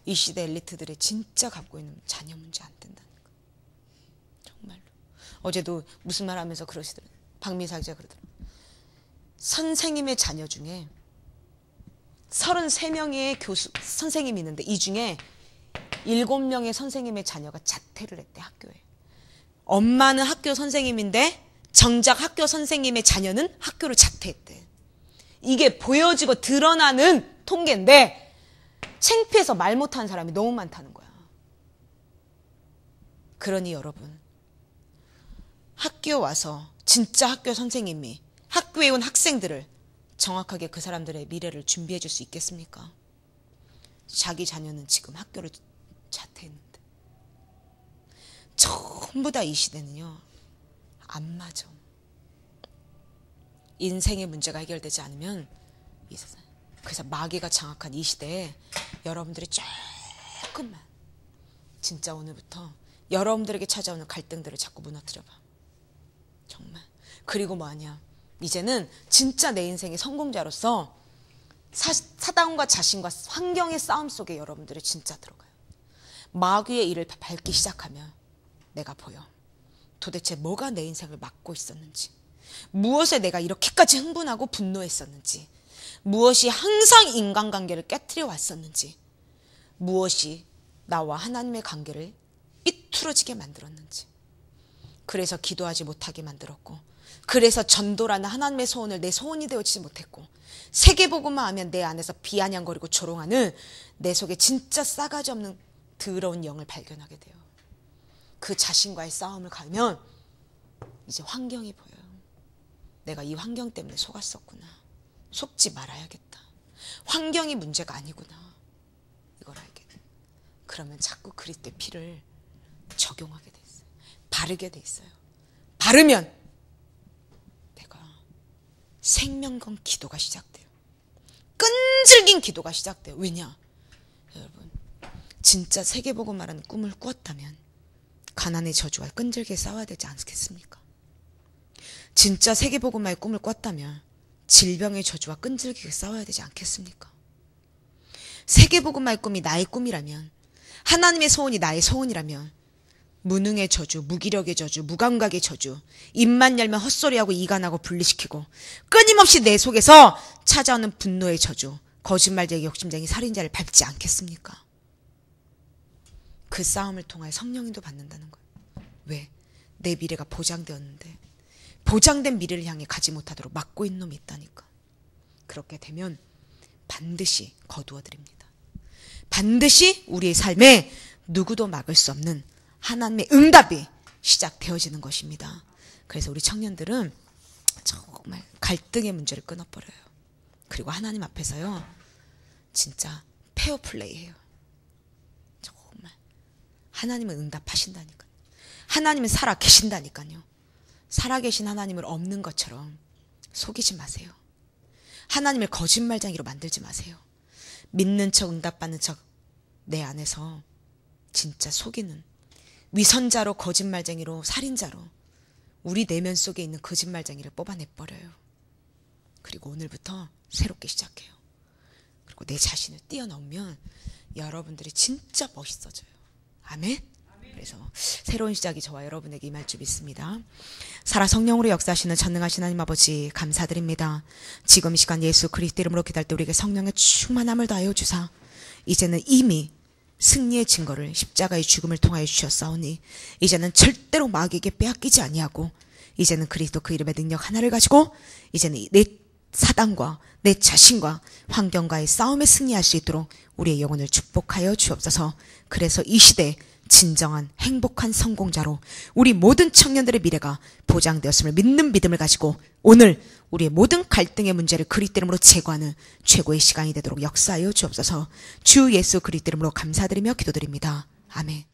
이 시대 엘리트들의 진짜 갖고 있는 자녀 문제 안 된다니까. 정말로. 어제도 무슨 말 하면서 그러시더라고요. 박미사 기자 그러더라고요. 선생님의 자녀 중에 33명의 선생님이 있는데 이 중에 7명의 선생님의 자녀가 자퇴를 했대, 학교에. 엄마는 학교 선생님인데 정작 학교 선생님의 자녀는 학교를 자퇴했대. 이게 보여지고 드러나는 통계인데 창피해서 말 못하는 사람이 너무 많다는 거야. 그러니 여러분, 학교 와서 진짜 학교 선생님이 학교에 온 학생들을 정확하게 그 사람들의 미래를 준비해 줄 수 있겠습니까? 자기 자녀는 지금 학교를 자퇴했는데. 전부 다 이 시대는요, 안 맞아. 인생의 문제가 해결되지 않으면, 그래서 마귀가 장악한 이 시대에 여러분들이 조금만, 진짜 오늘부터 여러분들에게 찾아오는 갈등들을 자꾸 무너뜨려봐. 정말. 그리고 뭐하냐, 이제는 진짜 내 인생의 성공자로서 사단과 자신과 환경의 싸움 속에 여러분들이 진짜 들어가요. 마귀의 일을 밟기 시작하면 내가 보여. 도대체 뭐가 내 인생을 막고 있었는지, 무엇에 내가 이렇게까지 흥분하고 분노했었는지, 무엇이 항상 인간관계를 깨트려 왔었는지, 무엇이 나와 하나님의 관계를 삐뚤어지게 만들었는지, 그래서 기도하지 못하게 만들었고, 그래서 전도라는 하나님의 소원을 내 소원이 되어지지 못했고, 세계복음만 하면 내 안에서 비아냥거리고 조롱하는 내 속에 진짜 싸가지 없는 더러운 영을 발견하게 돼요. 그 자신과의 싸움을 가면 이제 환경이 보여요. 내가 이 환경 때문에 속았었구나. 속지 말아야겠다. 환경이 문제가 아니구나. 이걸 알게 돼. 그러면 자꾸 그리스도의 피를 적용하게 돼 있어요. 바르게 돼 있어요. 바르면 내가 생명건 기도가 시작돼요. 끈질긴 기도가 시작돼요. 왜냐? 여러분, 진짜 세계복음 말하는 꿈을 꾸었다면 가난의 저주와 끈질기게 싸워야 되지 않겠습니까? 진짜 세계복음화의 꿈을 꿨다면 질병의 저주와 끈질기게 싸워야 되지 않겠습니까? 세계복음화의 꿈이 나의 꿈이라면, 하나님의 소원이 나의 소원이라면, 무능의 저주, 무기력의 저주, 무감각의 저주, 입만 열면 헛소리하고 이간하고 분리시키고 끊임없이 내 속에서 찾아오는 분노의 저주, 거짓말쟁이, 욕심쟁이, 살인자를 밟지 않겠습니까? 그 싸움을 통하여 성령님도 받는다는 거예요. 왜? 내 미래가 보장되었는데 보장된 미래를 향해 가지 못하도록 막고 있는 놈이 있다니까. 그렇게 되면 반드시 거두어드립니다. 반드시 우리의 삶에 누구도 막을 수 없는 하나님의 응답이 시작되어지는 것입니다. 그래서 우리 청년들은 정말 갈등의 문제를 끊어버려요. 그리고 하나님 앞에서요, 진짜 페어플레이해요. 정말 하나님은 응답하신다니까요. 하나님은 살아계신다니까요. 살아계신 하나님을 없는 것처럼 속이지 마세요. 하나님을 거짓말쟁이로 만들지 마세요. 믿는 척 응답받는 척 내 안에서 진짜 속이는 위선자로, 거짓말쟁이로, 살인자로 우리 내면 속에 있는 거짓말쟁이를 뽑아내버려요. 그리고 오늘부터 새롭게 시작해요. 그리고 내 자신을 뛰어넘으면 여러분들이 진짜 멋있어져요. 아멘? 그래서 새로운 시작이 저와 여러분에게 임할 줄 믿습니다. 살아 성령으로 역사하시는 전능하신 하나님 아버지, 감사드립니다. 지금 이 시간 예수 그리스도 이름으로 기도할 때 우리에게 성령의 충만함을 더하여 주사, 이제는 이미 승리의 증거를 십자가의 죽음을 통하여 주셨사오니 이제는 절대로 마귀에게 빼앗기지 아니하고, 이제는 그리스도 그 이름의 능력 하나를 가지고 이제는 내 사단과 내 자신과 환경과의 싸움에 승리할 수 있도록 우리의 영혼을 축복하여 주옵소서. 그래서 이 시대에 진정한 행복한 성공자로 우리 모든 청년들의 미래가 보장되었음을 믿는 믿음을 가지고 오늘 우리의 모든 갈등의 문제를 그리스도 이름으로 제거하는 최고의 시간이 되도록 역사하여 주옵소서. 주 예수 그리스도 이름으로 감사드리며 기도드립니다. 아멘.